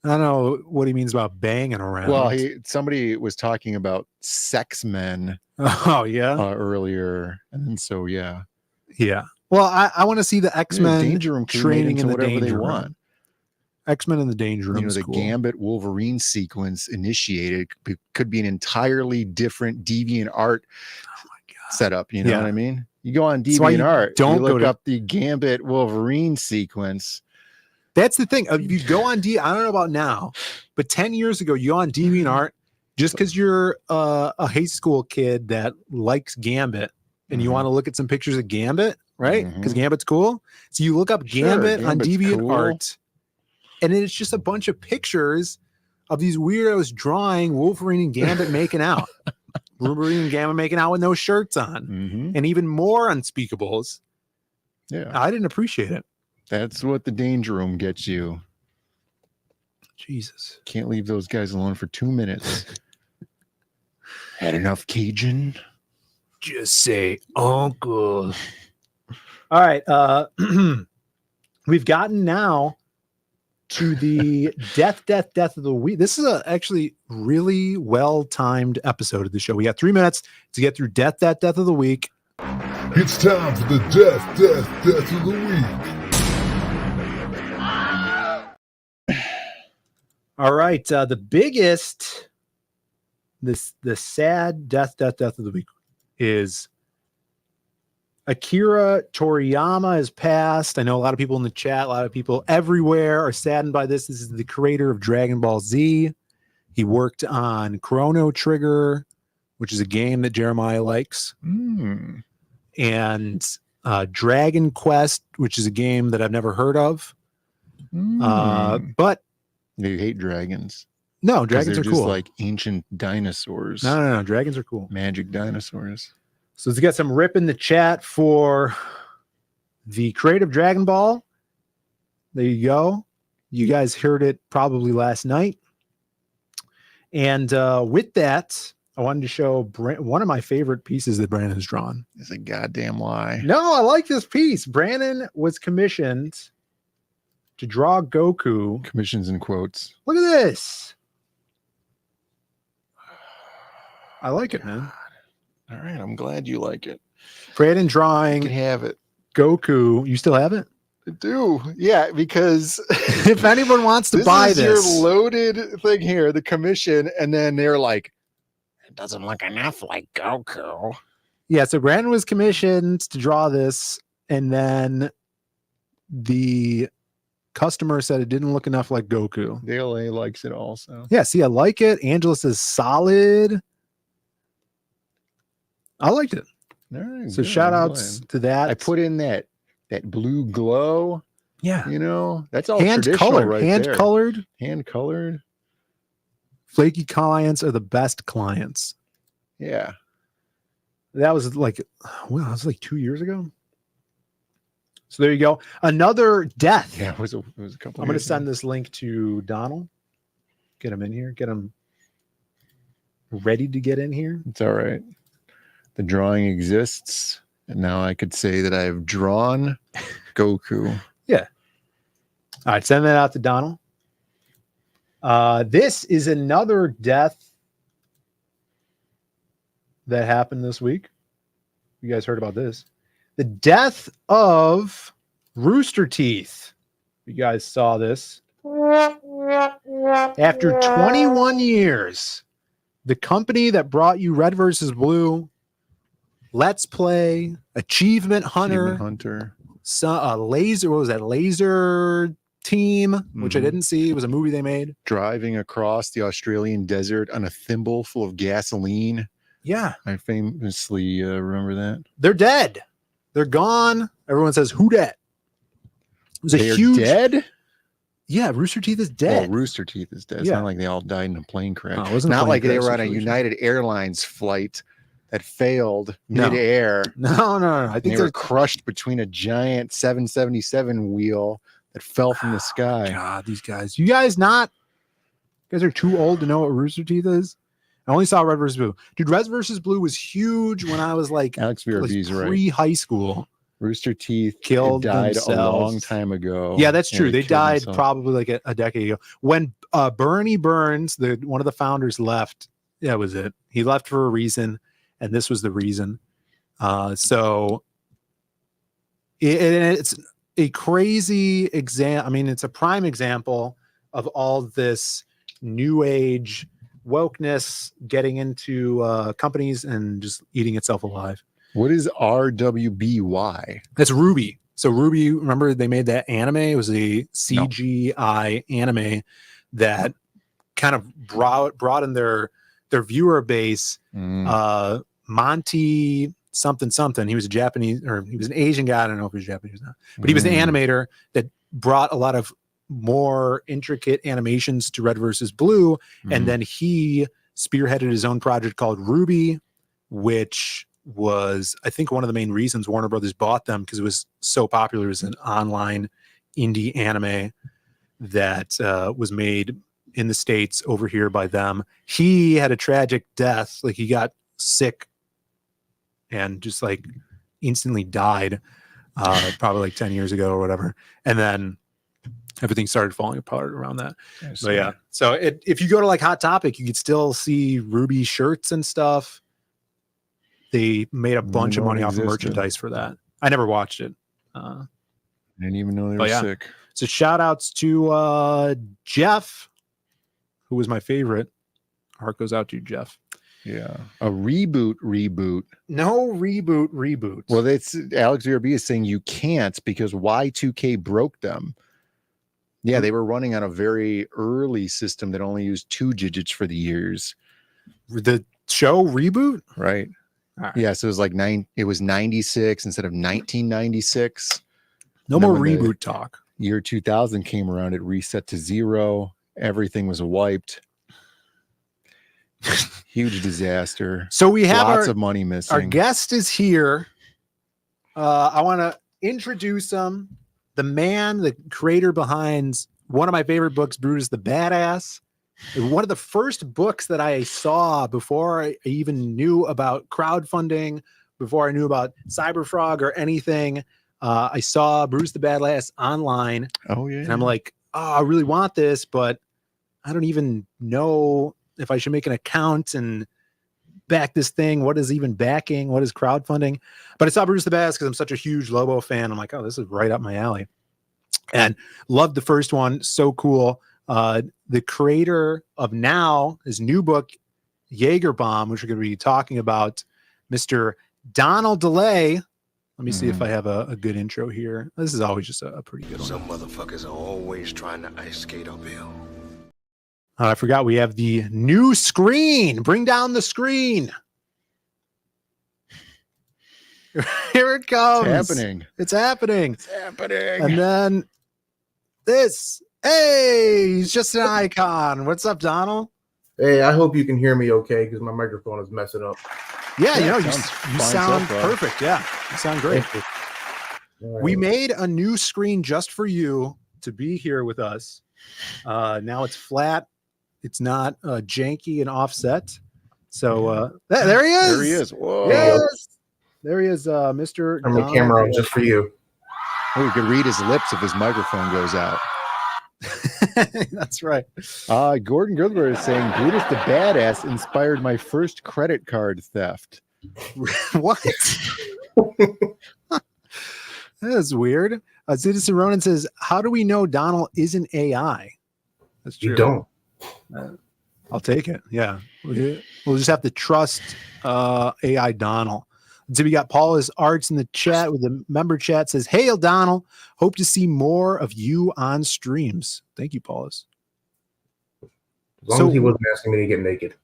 I don't know what he means about banging around. Well, somebody was talking about sex men. Oh, yeah. Earlier. And so, yeah. Yeah. Well, I want to see the X-Men Danger Room training in the whatever danger they room. want. X-Men in the danger room. You know, the Gambit Wolverine sequence initiated could be an entirely different deviant art setup. You know what I mean? You go on DeviantArt, you look up the Gambit Wolverine sequence. That's the thing. If you go on I don't know about now, but 10 years ago, you go on DeviantArt, just because you're a high school kid that likes Gambit and you want to look at some pictures of Gambit, right? Because Gambit's cool. So you look up Gambit on DeviantArt, and then it's just a bunch of pictures of these weirdos drawing Wolverine and Gambit making out. Wolverine and Gambit making out with no shirts on. And even more unspeakables. Yeah. I didn't appreciate it. That's what the danger room gets you. Jesus. Can't leave those guys alone for 2 minutes. Had enough Cajun? Just say uncle. All right. We've gotten now to the death of the week. This is a actually really well-timed episode of the show. We got 3 minutes to get through death of the week. It's time for the death of the week. All right. The biggest the sad death of the week is Akira Toriyama has passed. I know a lot of people in the chat, a lot of people everywhere are saddened by this. This is the creator of Dragon Ball Z. He worked on Chrono Trigger, which is a game that Jeremiah likes. And Dragon Quest, which is a game that I've never heard of. But you hate dragons. No, dragons are just cool. like ancient dinosaurs. No. Dragons are cool. Magic dinosaurs. So let's get some rip in the chat for the creative Dragon Ball. There you go. You guys heard it probably last night. And with that, I wanted to show one of my favorite pieces that Brandon has drawn. It's a goddamn lie. No, I like this piece. Brandon was commissioned to draw Goku. Commissions in quotes. Look at this. I like it, man. All right, I'm glad you like it. Brandon drawing. You can have it. Goku. You still have it? I do. Yeah, because if anyone wants to buy this, this, your loaded thing here, the commission, and then they're like, it doesn't look enough like Goku. Yeah, so Brandon was commissioned to draw this, and then the customer said it didn't look enough like Goku. DLA likes it also. Yeah, see, I like it. Angela says solid. I liked it. All right, so good, shout outs to that. I put in that blue glow. Yeah. You know, that's all hand traditional colored. right hand there. colored. Hand colored. Flaky clients are the best clients. Yeah. That was like, well, that was like 2 years ago. So there you go. Another death. Yeah, it was a couple. I'm going to send this link to Donald. Get him in here. Get him ready to get in here. It's all right. The drawing exists, and now I could say that I've drawn Goku. Yeah. All right, send that out to Donald. This is another death that happened this week. You guys heard about this. The death of Rooster Teeth. You guys saw this. After 21 years, the company that brought you Red versus Blue, Let's Play, Achievement Hunter, Laser, what was that? Laser Team, which I didn't see. It was a movie they made. Driving across the Australian desert on a thimble full of gasoline. Yeah. I famously remember that. They're dead. They're gone. Everyone says, who dat? It was They're a huge dead? Yeah, Rooster Teeth is dead. Oh, Rooster Teeth is dead. It's Yeah. not like they all died in a plane crash. No, it wasn't a not plane like they crash were on a situation. United Airlines flight that failed No. midair. No. I They think were they're crushed between a giant 777 wheel that fell from the sky. God, these guys. You guys are too old to know what Rooster Teeth is. I only saw Red versus Blue. Dude, Red versus Blue was huge when I was like Alex VRB's right. pre-high school. Rooster Teeth Killed died themselves. a long time ago. Yeah, that's and true. he They killed died himself. probably like a decade ago. When Bernie Burns, one of the founders, left, that was it. He left for a reason, and this was the reason. So it's a crazy example. I mean, it's a prime example of all this new age wokeness getting into companies and just eating itself alive. What is RWBY? That's Ruby. So Ruby, remember they made that anime? It was a CGI anime that kind of brought in their viewer base. Monty something. He was a Japanese, or he was an Asian guy. I don't know if he was Japanese or not, but he was an animator that brought a lot of more intricate animations to Red versus Blue. And then he spearheaded his own project called Ruby, which was, I think, one of the main reasons Warner Brothers bought them, because it was so popular. It was an online indie anime that was made in the States over here by them. He had a tragic death. Like, he got sick and just like instantly died probably like 10 years ago or whatever. And then everything started falling apart around that. But yeah, so if you go to like Hot Topic, you could still see Ruby shirts and stuff. They made a bunch of money off of merchandise for that. I never watched it. I didn't even know they were sick. So shout outs to Jeff, who was my favorite. Heart goes out to you, Jeff. Yeah, a reboot. No reboot. Well, that's Alex VRB is saying you can't because Y2K broke them. Yeah, they were running on a very early system that only used 2 digits for the years. The show reboot, right? Right. Yeah, so it was like it was 96 instead of 1996. No more reboot talk. Year 2000 came around, it reset to 0. Everything was wiped. Huge disaster. So we have lots of money missing. Our guest is here. I want to introduce him. The man, the creator behind one of my favorite books, Brutus the Badass. One of the first books that I saw before I even knew about crowdfunding, before I knew about Cyberfrog or anything. I saw Brutus the Badass online. Oh, yeah. And I'm like, oh, I really want this, but I don't even know if I should make an account and back this thing. What is even backing? What is crowdfunding? But I saw Brutus the Badass because I'm such a huge Lobo fan. I'm like, oh, this is right up my alley. And loved the first one. So cool. The creator of now, his new book, Jaeger Bomb, which we're going to be talking about, Mr. Donald DeLay. Let me see if I have a good intro here. This is always just a pretty good one. Some motherfuckers are always trying to ice skate uphill. I forgot we have the new screen. Bring down the screen. Here it comes. It's happening. It's happening. It's happening. And then this. Hey, he's just an icon. What's up, Donald? Hey, I hope you can hear me okay because my microphone is messing up. Yeah, you sound perfect. Yeah, you sound great. We made a new screen just for you to be here with us. Now it's flat. It's not janky and offset. So there he is. There he is. Whoa. Yes. There he is, Mr. Turn the camera on just for you. Oh, you could read his lips if his microphone goes out. That's right. Gordon Gertler is saying Brutus the Badass inspired my first credit card theft. What? That is weird. Citizen Ronan says, how do we know Donald isn't AI? That's true. You don't. I'll take it. Yeah. We'll just have to trust AI Donald. So we got Paula's Arts in the chat with the member chat says, "Hail Donald, hope to see more of you on streams." Thank you, Paula's. As long as he wasn't asking me to get naked.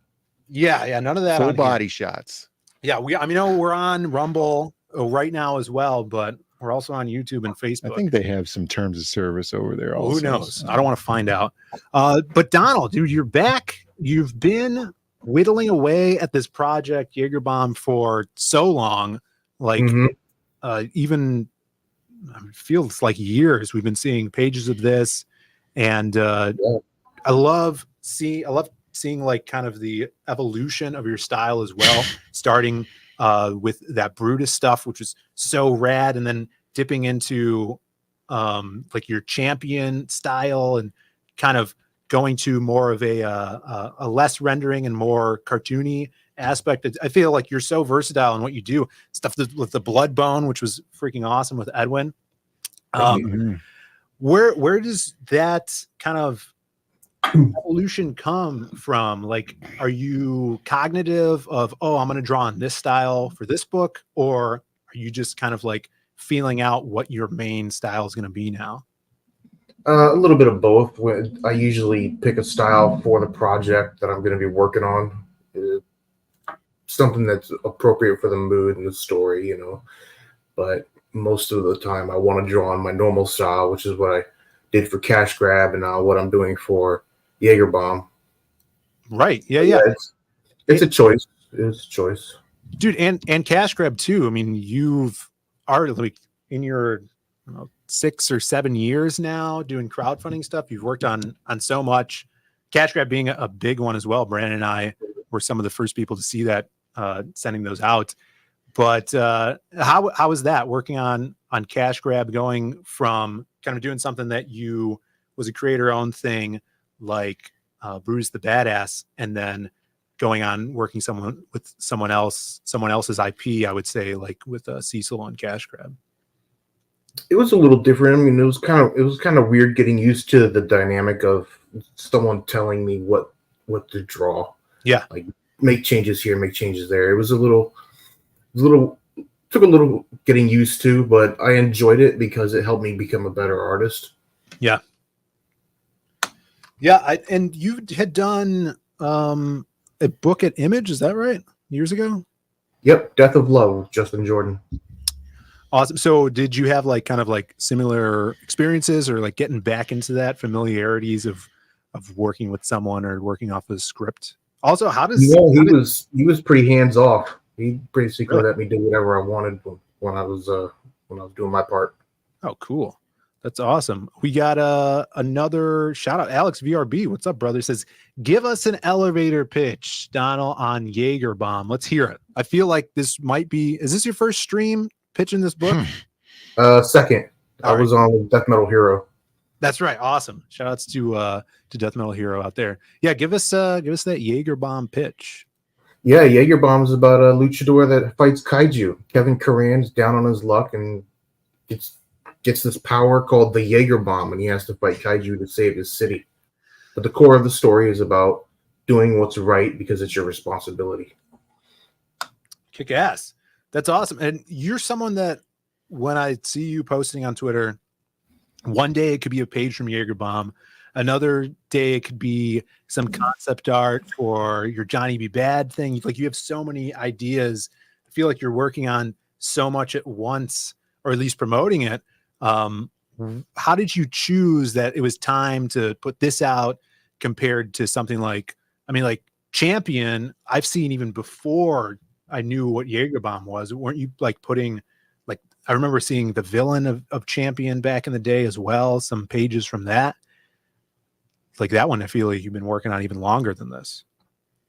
Yeah, none of that. Full body shots. Yeah, we're on Rumble right now as well, but we're also on YouTube and Facebook. I think they have some terms of service over there. Also. Who knows? I don't want to find out. But Donald, dude, you're back. You've been whittling away at this project Jaeger Bomb for so long, like even it feels like years. We've been seeing pages of this, and I love seeing like kind of the evolution of your style as well, starting with that Brutus stuff, which was so rad, and then dipping into like your champion style and kind of going to more of a less rendering and more cartoony aspect. I feel like you're so versatile in what you do. Stuff with the Blood Bone, which was freaking awesome with Edwin. Where does that kind of evolution come from? Like, are you cognitive of, oh, I'm going to draw on this style for this book, or are you just kind of like feeling out what your main style is going to be now? A little bit of both. I usually pick a style for the project that I'm going to be working on. Something that's appropriate for the mood and the story, you know. But most of the time, I want to draw on my normal style, which is what I did for Cash Grab and now what I'm doing for Jaeger Bomb. Right. Yeah. It's a choice. It's a choice. Dude, and Cash Grab too. I mean, you've already like in your 6 or 7 years now doing crowdfunding stuff. You've worked on so much. Cash Grab being a big one as well. Brandon and I were some of the first people to see that, sending those out. But how is that working on Cash Grab, going from kind of doing something that you was a creator-owned thing like Brutus the Badass, and then going on working with someone else's IP, I would say, like with Cecil on Cash Grab? It was a little different. I mean, it was kind of weird getting used to the dynamic of someone telling me what to draw. Yeah. Like make changes here, make changes there. It was took a little getting used to, but I enjoyed it because it helped me become a better artist. Yeah. Yeah, and you had done a book at Image, is that right? Years ago? Yep, Death of Love with Justin Jordan. Awesome. So did you have like kind of like similar experiences or like getting back into that familiarities of working with someone or working off a script? Also, he was pretty hands off. He basically Really? let me do whatever I wanted when I was doing my part. Oh, cool. That's awesome. We got another shout out. Alex VRB. What's up, brother? Says, give us an elevator pitch, Donald, on Jaeger Bomb. Let's hear it. I feel like this might be, is this your first stream pitching this book? Second. I was on Death Metal Hero. That's right. Awesome. Shout outs to Death Metal Hero out there. Yeah, give us that Jaeger Bomb pitch. Yeah, Jaeger Bomb is about a luchador that fights kaiju. Kevin Curran's down on his luck and gets this power called the Jaeger Bomb, and he has to fight kaiju to save his city. But the core of the story is about doing what's right because it's your responsibility. Kick ass. That's awesome. And you're someone that when I see you posting on Twitter, one day it could be a page from Jaeger Bomb. Another day it could be some concept art or your Johnny B. Bad thing. Like you have so many ideas. I feel like you're working on so much at once, or at least promoting it. How did you choose that it was time to put this out compared to something like, I mean, like Champion, I've seen even before I knew what Jaeger Bomb was. Weren't you like putting, like, I remember seeing the villain of Champion back in the day as well, some pages from that. Like that one, I feel like you've been working on even longer than this.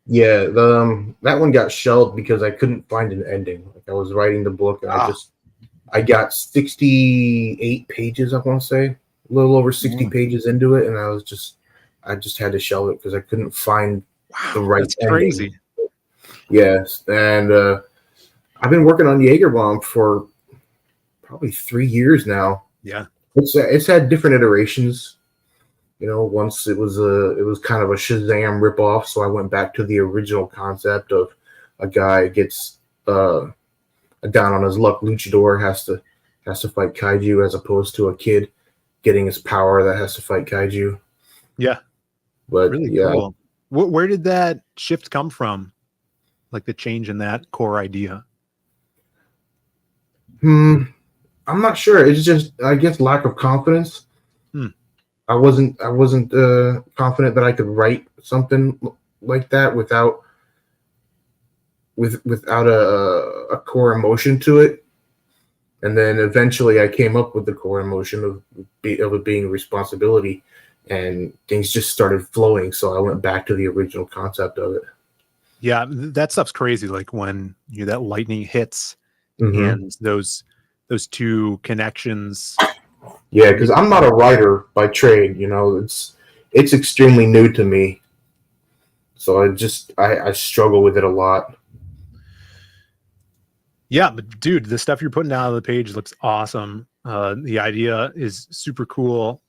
Yeah, that one got shelved because I couldn't find an ending. Like I was writing the book and I got 68 pages, I want to say, a little over 60 pages into it, and I just had to shelve it because I couldn't find the right That's ending. crazy. Yes, and I've been working on Jaeger Bomb for probably 3 years now. Yeah, it's had different iterations. You know, once it was kind of a Shazam ripoff, so I went back to the original concept of a guy gets a down on his luck luchador has to fight kaiju as opposed to a kid getting his power that has to fight kaiju. Yeah, but really yeah. cool. Where did that shift come from? Like the change in that core idea? I'm not sure. It's just, I guess, lack of confidence. I wasn't confident that I could write something like that without a core emotion to it. And then eventually I came up with the core emotion of it being a responsibility, and things just started flowing. So I went back to the original concept of it. Yeah, that stuff's crazy. Like when that lightning hits Mm-hmm. and those two connections. Yeah, because I'm not a writer by trade. You know, it's extremely new to me. So I struggle with it a lot. Yeah, but dude, the stuff you're putting down on the page looks awesome. The idea is super cool.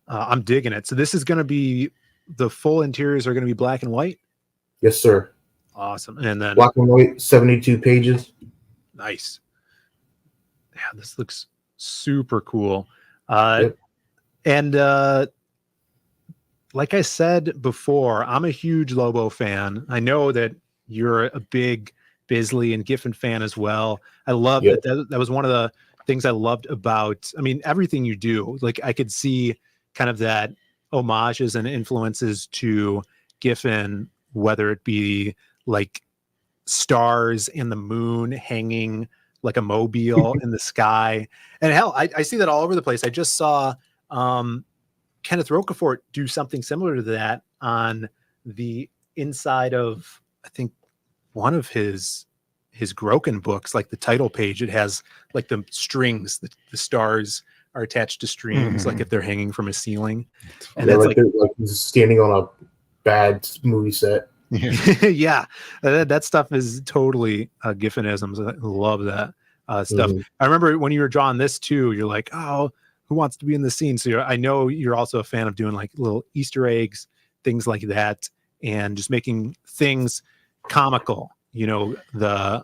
I'm digging it. So this is going to be, the full interiors are going to be black and white? Yes, sir. Awesome. And then black and white, 72 pages. Nice. Yeah, this looks super cool. And like I said before, I'm a huge Lobo fan. I know that you're a big Bisley and Giffen fan as well. I love that. That was one of the things I loved about, I mean, everything you do. Like I could see kind of that homages and influences to Giffen, whether it be like stars and the moon hanging like a mobile in the sky. And hell, I see that all over the place. I just saw Kenneth Rocafort do something similar to that on the inside of, I think, one of his Groken books, like the title page. It has like the strings, the stars are attached to strings, like if they're hanging from a ceiling. And yeah, that's like he's standing on a bad movie set. Yeah, that stuff is totally Giffinisms. I love that stuff. I remember when you were drawing this too, you're like, oh, who wants to be in the scene? So I know you're also a fan of doing like little Easter eggs, things like that, and just making things comical. You know, the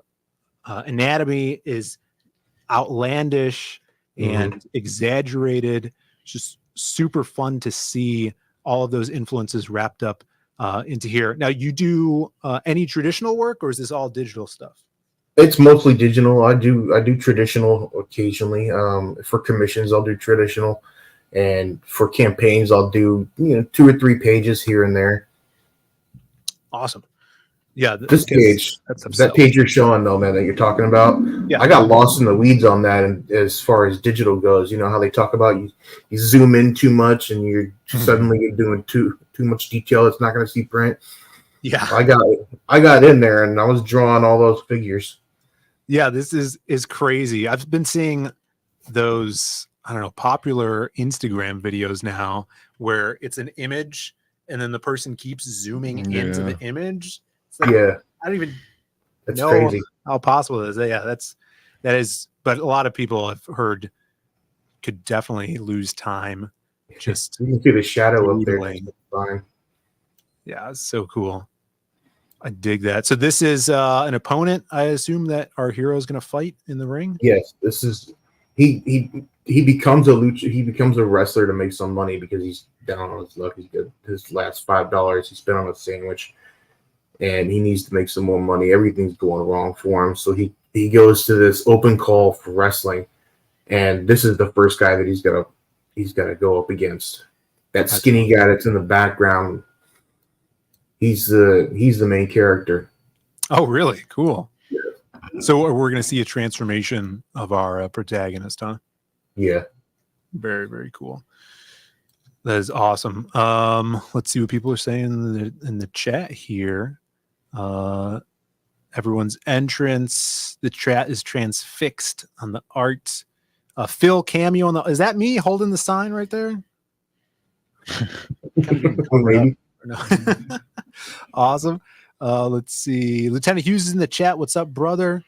anatomy is outlandish and exaggerated. It's just super fun to see all of those influences wrapped up into here. Now, you do any traditional work, or is this all digital stuff? It's mostly digital. I do traditional occasionally. For commissions, I'll do traditional, and for campaigns, I'll do 2 or 3 pages here and there. Awesome. Yeah, this page, that page you're showing, though, man, that you're talking about. Yeah, I got lost in the weeds on that, and as far as digital goes, you know how they talk about you zoom in too much, and you're suddenly you're doing too much detail. It's not going to see print. Yeah, I got in there, and I was drawing all those figures. Yeah, this is crazy. I've been seeing those, I don't know, popular Instagram videos now where it's an image and then the person keeps zooming into the image. It's like, I don't even know crazy. how possible it is. Yeah, that is, but a lot of people I've heard could definitely lose time just you can see the shadow up there. Fine. Yeah, it's so cool. I dig that. So this is an opponent, I assume, that our hero is going to fight in the ring. Yes, this is he becomes a wrestler to make some money because he's down on his luck. He's got his last $5 he spent on a sandwich, and he needs to make some more money. Everything's going wrong for him, so he goes to this open call for wrestling, and this is the first guy that he's gonna go up against. That skinny guy that's in the background. He's the main character. Oh, really? Cool. Yeah. So we're going to see a transformation of our protagonist, huh? Yeah. Very, very cool. That is awesome. Let's see what people are saying in the chat here. Everyone's entrance. The chat is transfixed on the art. Phil cameo on the. Is that me holding the sign right there? Maybe. No. Awesome. Let's see. Lieutenant Hughes is in the chat. What's up, brother?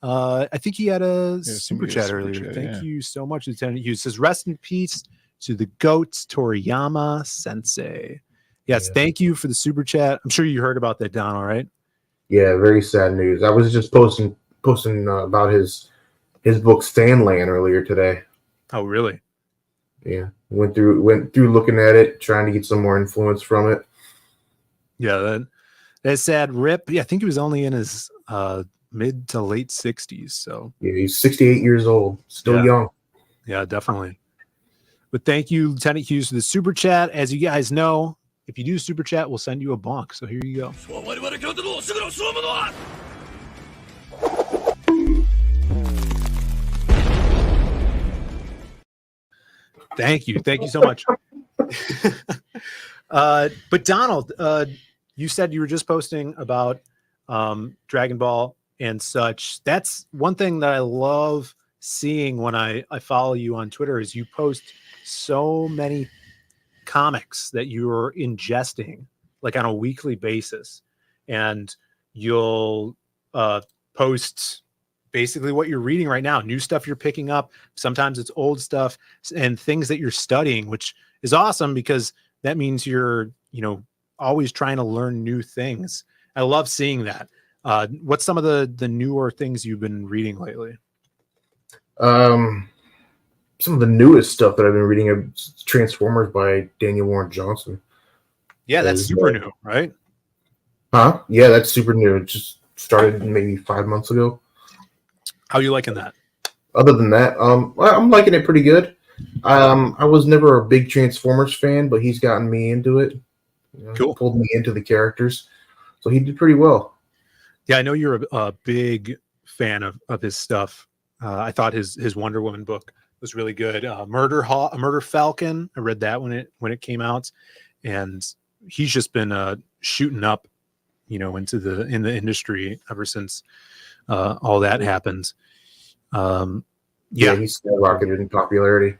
I think he had a super chat earlier. Thank you so much, Lieutenant Hughes. Says rest in peace to the goats, Toriyama Sensei. Yes, thank you for the super chat. I'm sure you heard about that, Donald, right? Yeah, very sad news. I was just posting about his book Stanland earlier today. Oh, really? Yeah, went through looking at it, trying to get some more influence from it. Yeah, that's sad. Rip. Yeah, I think he was only in his mid to late 60s. So yeah, he's 68 years old, still young. Yeah, definitely. But thank you, Lieutenant Hughes, for the super chat. As you guys know, if you do super chat, we'll send you a bonk. So here you go. Thank you so much. But Donald, you said you were just posting about Dragon Ball and such. That's one thing that I love seeing when I follow you on Twitter is you post so many comics that you're ingesting like on a weekly basis, and you'll post basically what you're reading right now, new stuff you're picking up. Sometimes it's old stuff and things that you're studying, which is awesome because that means you're, always trying to learn new things. I love seeing that. What's some of the newer things you've been reading lately? Some of the newest stuff that I've been reading is Transformers by Daniel Warren Johnson. Yeah, that's super new, right? Huh? Yeah, that's super new. It just started maybe 5 months ago. How are you liking that? Other than that, I'm liking it pretty good. I was never a big Transformers fan, but he's gotten me into it. Cool. Pulled me into the characters, so he did pretty well. Yeah, I know you're a big fan of his stuff. I thought his Wonder Woman book was really good. Murder Falcon. I read that when it came out, and he's just been shooting up, in the industry ever since all that happened. Yeah, he's skyrocketed in popularity.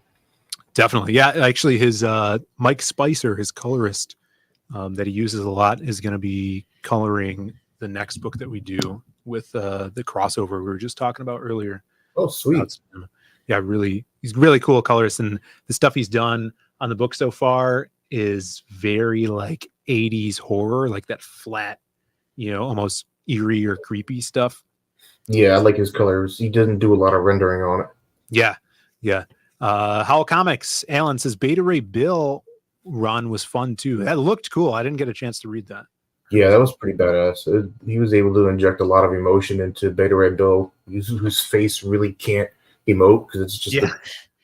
Definitely. Yeah, actually, his Mike Spicer, his colorist that he uses a lot, is going to be coloring the next book that we do with the crossover we were just talking about earlier. Oh, sweet. Yeah, he's really cool colorist, and the stuff he's done on the book so far is very like 80s horror, like that flat, almost eerie or creepy stuff. Yeah, I like his colors. He didn't do a lot of rendering on it. Yeah, yeah. Howl Comics, Alan says Beta Ray Bill run was fun too. That looked cool. I didn't get a chance to read that. Yeah, that was pretty badass. He was able to inject a lot of emotion into Beta Ray Bill, whose face really can't emote because it's just a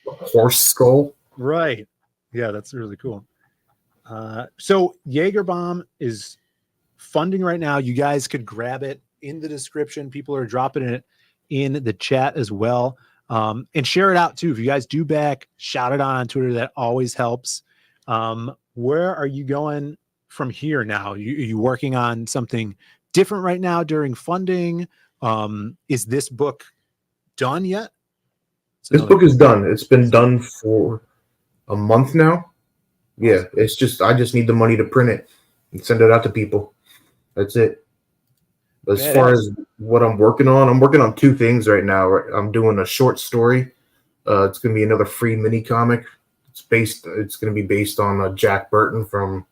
horse skull. Right. Yeah, that's really cool. So Jaeger Bomb is funding right now. You guys could grab it in the description. People are dropping it in the chat as well. And share it out too. If you guys do back, shout it on Twitter. That always helps. Where are you going from here now? Are you working on something different right now during funding? Is this book done yet? This book is done. It's been done for a month now. Yeah, it's just I just need the money to print it and send it out to people. That's it. As far as what I'm working on two things right now. I'm doing a short story. It's going to be another free mini comic. It's going to be based on Jack Burton from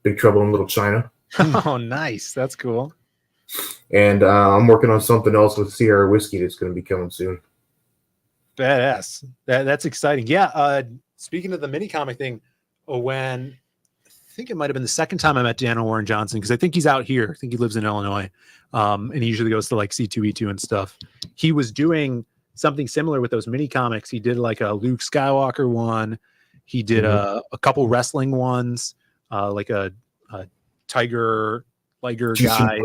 Big Trouble in Little China. Oh, nice. That's cool. And I'm working on something else with Sierra Whiskey that's going to be coming soon. Badass. That's exciting. Yeah. Speaking of the mini comic thing, when I think it might have been the second time I met Dan Warren Johnson, because I think he's out here. I think he lives in Illinois. And he usually goes to like C2E2 and stuff. He was doing something similar with those mini comics. He did like a Luke Skywalker one. He did a couple wrestling ones, like a Tiger Liger guy.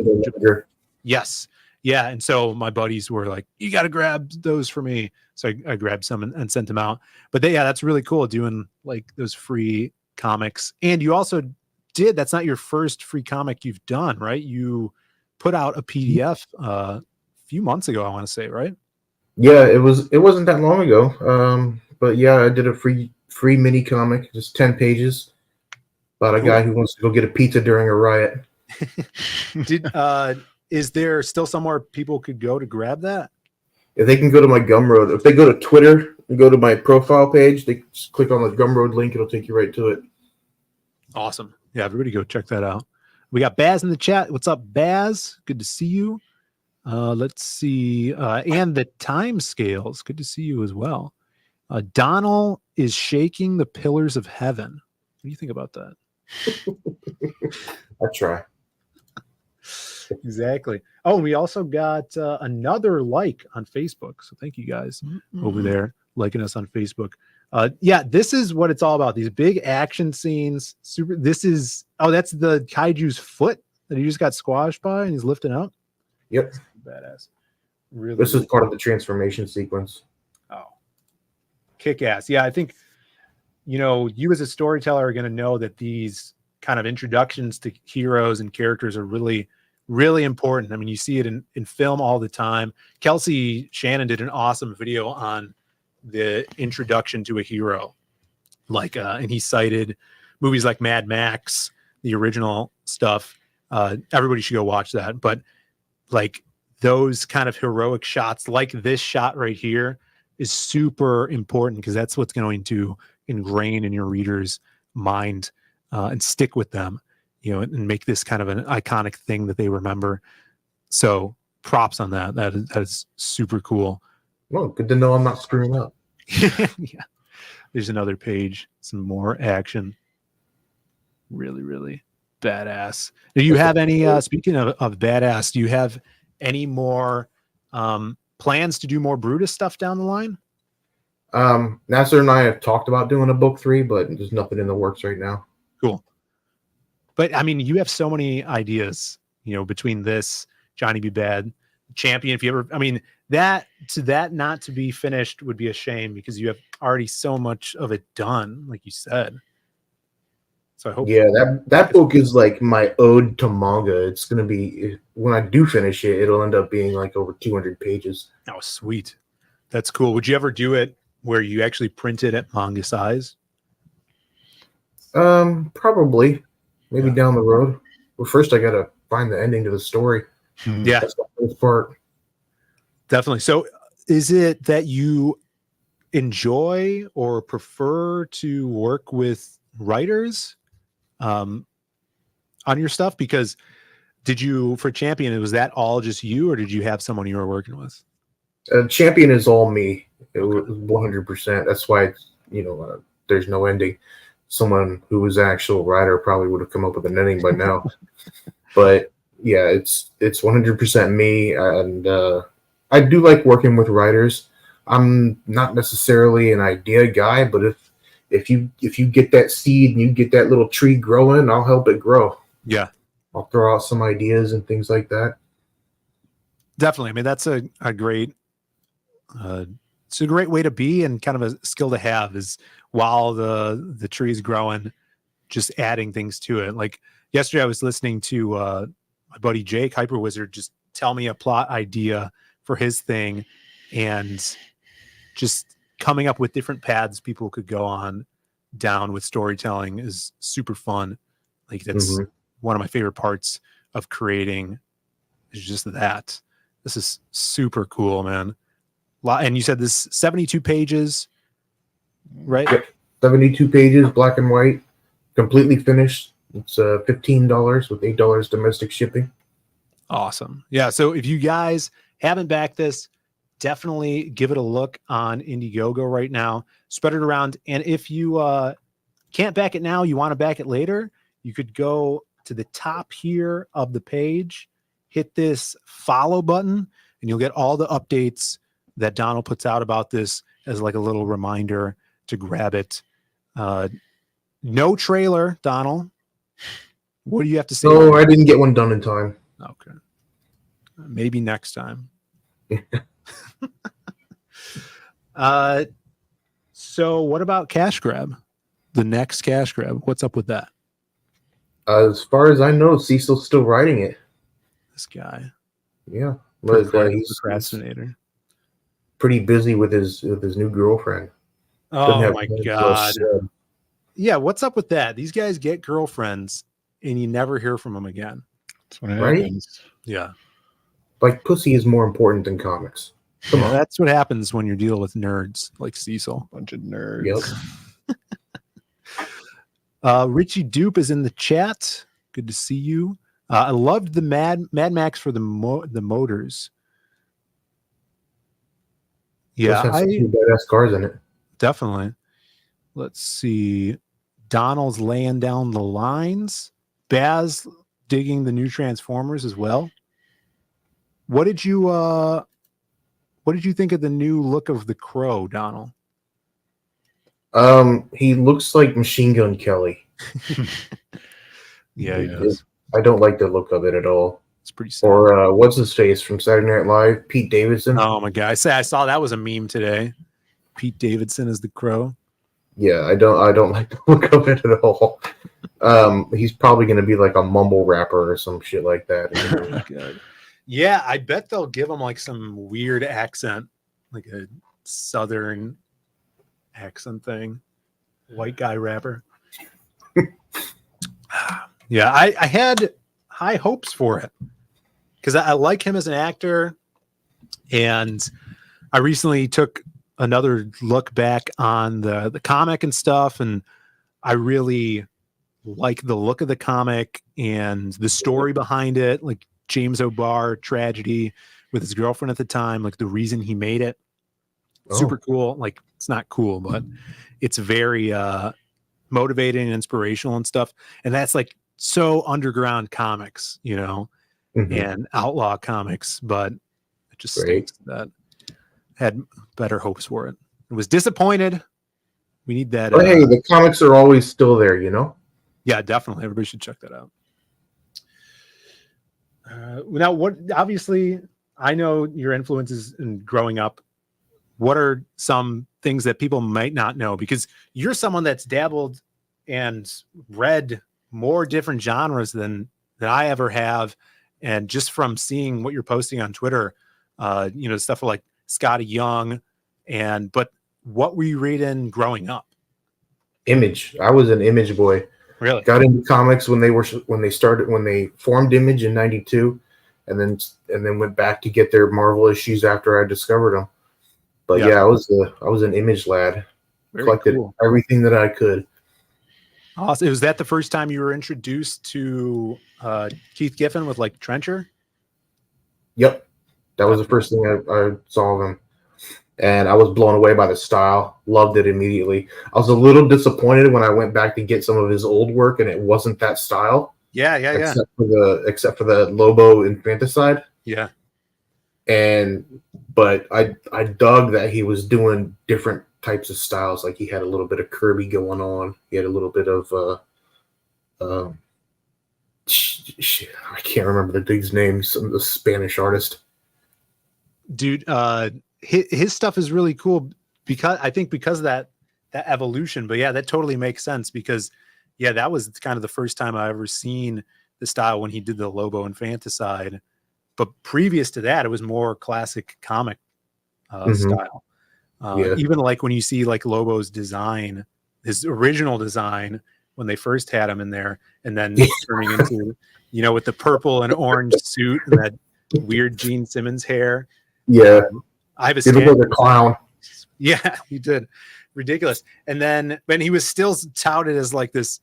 Yes. Yeah. And so my buddies were like, you got to grab those for me. So I grabbed some and sent them out. But that's really cool doing like those free comics. And you also that's not your first free comic you've done, right? You put out a PDF a few months ago, I want to say, right? Yeah, it wasn't that long ago. But yeah, I did a free mini comic, just 10 pages about a guy who wants to go get a pizza during a riot. Is there still somewhere people could go to grab that? If they can go to my Gumroad, if they go to Twitter and go to my profile page, they just click on the Gumroad link, it'll take you right to it. Awesome. Yeah, everybody go check that out. We got Baz in the chat. What's up, Baz? Good to see you. Let's see. And the time scales. Good to see you as well. Donald is shaking the pillars of heaven. What do you think about that? I try. Exactly. Oh, and we also got another like on Facebook. So thank you guys over there liking us on Facebook. This is what it's all about. These big action scenes. That's the kaiju's foot that he just got squashed by and he's lifting out. Yep. Badass. Really. This is part of the transformation sequence. Oh, kick ass. Yeah, I think, you as a storyteller are going to know that these kind of introductions to heroes and characters are really, really important. I mean, you see it in film all the time. Kelsey Shannon did an awesome video on the introduction to a hero. And he cited movies like Mad Max, the original stuff. Everybody should go watch that. But like those kind of heroic shots, like this shot right here, is super important because that's what's going to ingrain in your reader's mind and stick with them, and make this kind of an iconic thing that they remember. So props on that. That is super cool. Well, good to know I'm not screwing up. Yeah. There's another page, some more action. Really, really badass. Do you have any, speaking of badass, do you have any more plans to do more Brutus stuff down the line? Nasser and I have talked about doing a book 3, but there's nothing in the works right now. Cool. But I mean, you have so many ideas, between this, Johnny Be Bad, Champion. If you ever, that not to be finished would be a shame because you have already so much of it done, like you said. So I hope. Yeah, that book is like my ode to manga. It's going to be, when I do finish it, it'll end up being like over 200 pages. Oh, sweet. That's cool. Would you ever do it where you actually print it at manga size? Probably. Maybe down the road. Well, first I got to find the ending to the story. Yeah. That's the first part. Definitely. So is it that you enjoy or prefer to work with writers on your stuff? Because Did you, for Champion, was that all just you, or did you have someone you were working with? Champion is all me. It was 100%. That's why, there's no ending. Someone who was an actual writer probably would have come up with an ending by now. But yeah, it's 100% me, and I do like working with writers. I'm not necessarily an idea guy, but if you get that seed and you get that little tree growing, I'll help it grow. Yeah. I'll throw out some ideas and things like that. Definitely. I mean, that's a great it's a great way to be, and kind of a skill to have, is while the tree's growing, just adding things to it. Like yesterday I was listening to my buddy Jake Hyper Wizard just tell me a plot idea for his thing, and just coming up with different paths people could go on down with storytelling is super fun. Like that's one of my favorite parts of creating, is just that. This is super cool, man. And you said this 72 pages, right? Yep. 72 pages, black and white, completely finished. It's $15 with $8 domestic shipping. Awesome. Yeah. So if you guys haven't backed this, definitely give it a look on Indiegogo right now. Spread it around. And if you can't back it now, you want to back it later, you could go to the top here of the page, hit this follow button, and you'll get all the updates that Donald puts out about this as like a little reminder to grab it. No trailer, Donald. What do you have to say? No, I didn't get one done in time. Okay. Maybe next time. So what about Cash Grab? The next Cash Grab. What's up with that? As far as I know, Cecil's still writing it. This guy. Yeah. But he's procrastinator. Pretty busy with his new girlfriend. Oh my God. Yeah, what's up with that? These guys get girlfriends and you never hear from them again. That's what happens. Yeah. Like pussy is more important than comics. Come on. That's what happens when you're dealing with nerds like Cecil. Bunch of nerds. Yep. Richie Dupe is in the chat. Good to see you. I loved the Mad Max for the motors. Yeah, some badass cars in it. Definitely. Let's see. Donald's laying down the lines. Baz digging the new Transformers as well. What did you think of the new look of the Crow, Donald? He looks like Machine Gun Kelly. Yeah, he does. I don't like the look of it at all. It's pretty sad. Or what's his face from Saturday Night Live? Pete Davidson. Oh my God. I saw that was a meme today. Pete Davidson as the Crow. Yeah, I don't like the look of it at all. He's probably gonna be like a mumble rapper or some shit like that. Oh my God. Yeah, I bet they'll give him like some weird accent, like a southern accent thing. White guy rapper. Yeah, I had high hopes for it because I like him as an actor, and I recently took another look back on the comic and stuff, and I really like the look of the comic and the story behind it, like James O'Barr tragedy with his girlfriend at the time, like the reason he made it. Super cool. Like it's not cool, but it's very motivating and inspirational and stuff. And that's like so underground comics, and outlaw comics, but it just stinks that had better hopes for it. It was disappointed. We need that. But hey, the comics are always still there, Yeah, definitely. Everybody should check that out. Now, obviously, I know your influences in growing up. What are some things that people might not know? Because you're someone that's dabbled and read more different genres than I ever have. And just from seeing what you're posting on Twitter, stuff like Scotty Young, but what were you reading growing up? Image. I was an Image boy. Really? Got into comics when they formed Image in '92, and then went back to get their Marvel issues after I discovered them. But yeah, I was an Image lad. Collected everything that I could. Awesome. Was that the first time you were introduced to Keith Giffen with like Trencher? Yep. That was the first thing I saw of him. And I was blown away by the style. Loved it immediately. I was a little disappointed when I went back to get some of his old work and it wasn't that style. Yeah. Except for the Lobo Infanticide. Yeah. But I dug that he was doing different types of styles. Like he had a little bit of Kirby going on. He had a little bit of I can't remember the dude's name. The Spanish artist. Dude, his stuff is really cool because of that evolution. But yeah, that totally makes sense because that was kind of the first time I ever seen the style when he did the Lobo Infanticide. But previous to that, it was more classic comic style. Even like when you see like Lobo's design, his original design when they first had him in there, and then turning into, with the purple and orange suit and that weird Gene Simmons hair. Yeah. I have a the clown. Yeah, he did. Ridiculous. And then when he was still touted as like this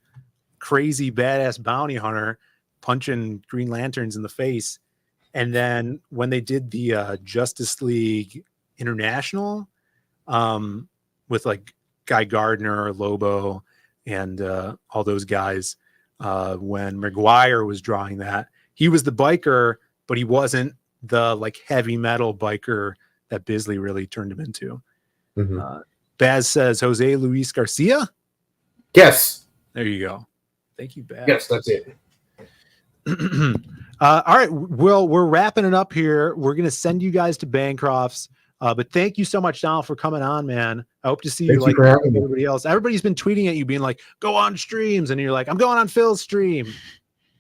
crazy badass bounty hunter punching Green Lanterns in the face. And then when they did the Justice League International with like Guy Gardner, Lobo, and all those guys, when Maguire was drawing that, he was the biker, but he wasn't the like heavy metal biker that Bisley really turned him into. Baz says Jose Luis Garcia. Yes. There you go. Thank you, Baz. Yes, that's it. All right. Well, we're wrapping it up here. We're going to send you guys to Bancroft's. But thank you so much, Donald, for coming on, man. I hope to see you like everybody else. Everybody's been tweeting at you being like, go on streams. And you're like, I'm going on Phil's stream.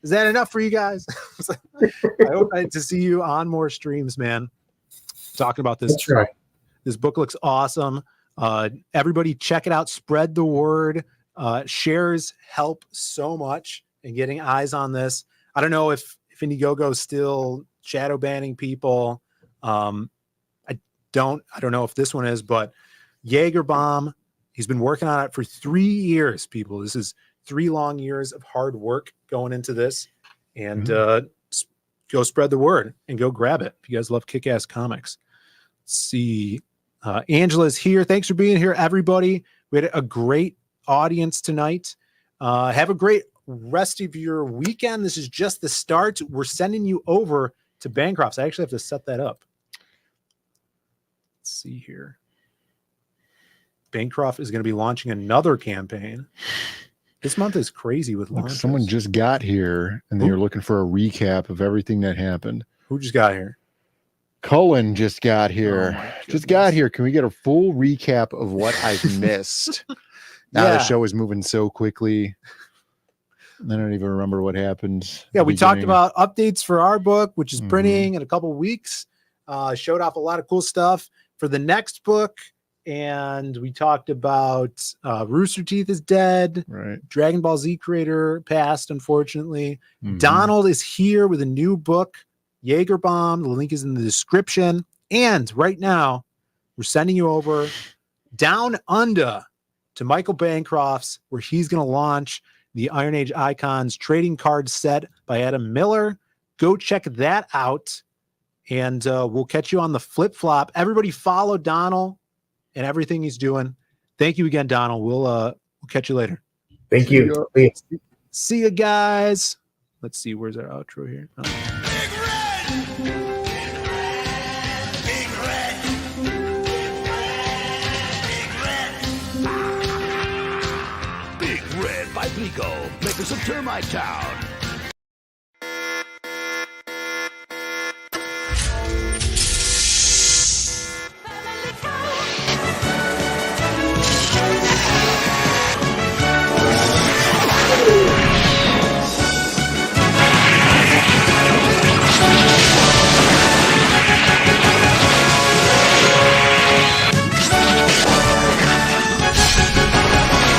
Is that enough for you guys? I hope to see you on more streams, man. Talking about this. That's right. This book looks awesome. Everybody check it out. Spread the word. Shares help so much in getting eyes on this. I don't know if Indiegogo is still shadow banning people. I don't know if this one is, but Jaeger Bomb, he's been working on it for 3 years, people. This is 3 long years of hard work going into this. And go spread the word and go grab it if you guys love kick-ass comics. Let's see. Angela's here. Thanks for being here, everybody. We had a great audience tonight. Have a great rest of your weekend. This is just the start. We're sending you over to Bancroft's. I actually have to set that up. Let's see here. Bancroft is going to be launching another campaign. This month is crazy with launches. Someone just got here and they were looking for a recap of everything that happened. Who just got here? Cullen just got here. Can we get a full recap of what I've missed? Now the show is moving so quickly. I don't even remember what happened. Yeah, we talked about updates for our book, which is printing in a couple of weeks. Showed off a lot of cool stuff for the next book. And we talked about Rooster Teeth is dead. Right. Dragon Ball Z creator passed, unfortunately. Donald is here with a new book, Jaeger Bomb. The link is in the description. And right now, we're sending you over down under to Michael Bancroft's, where he's going to launch the Iron Age Icons trading card set by Adam Miller. Go check that out. And we'll catch you on the flip-flop. Everybody follow Donald and everything he's doing. Thank you again, Donald. We'll catch you later. Thank you. See you guys. Let's see. Where's our outro here? Big Red by Pico, makers of Termite Town.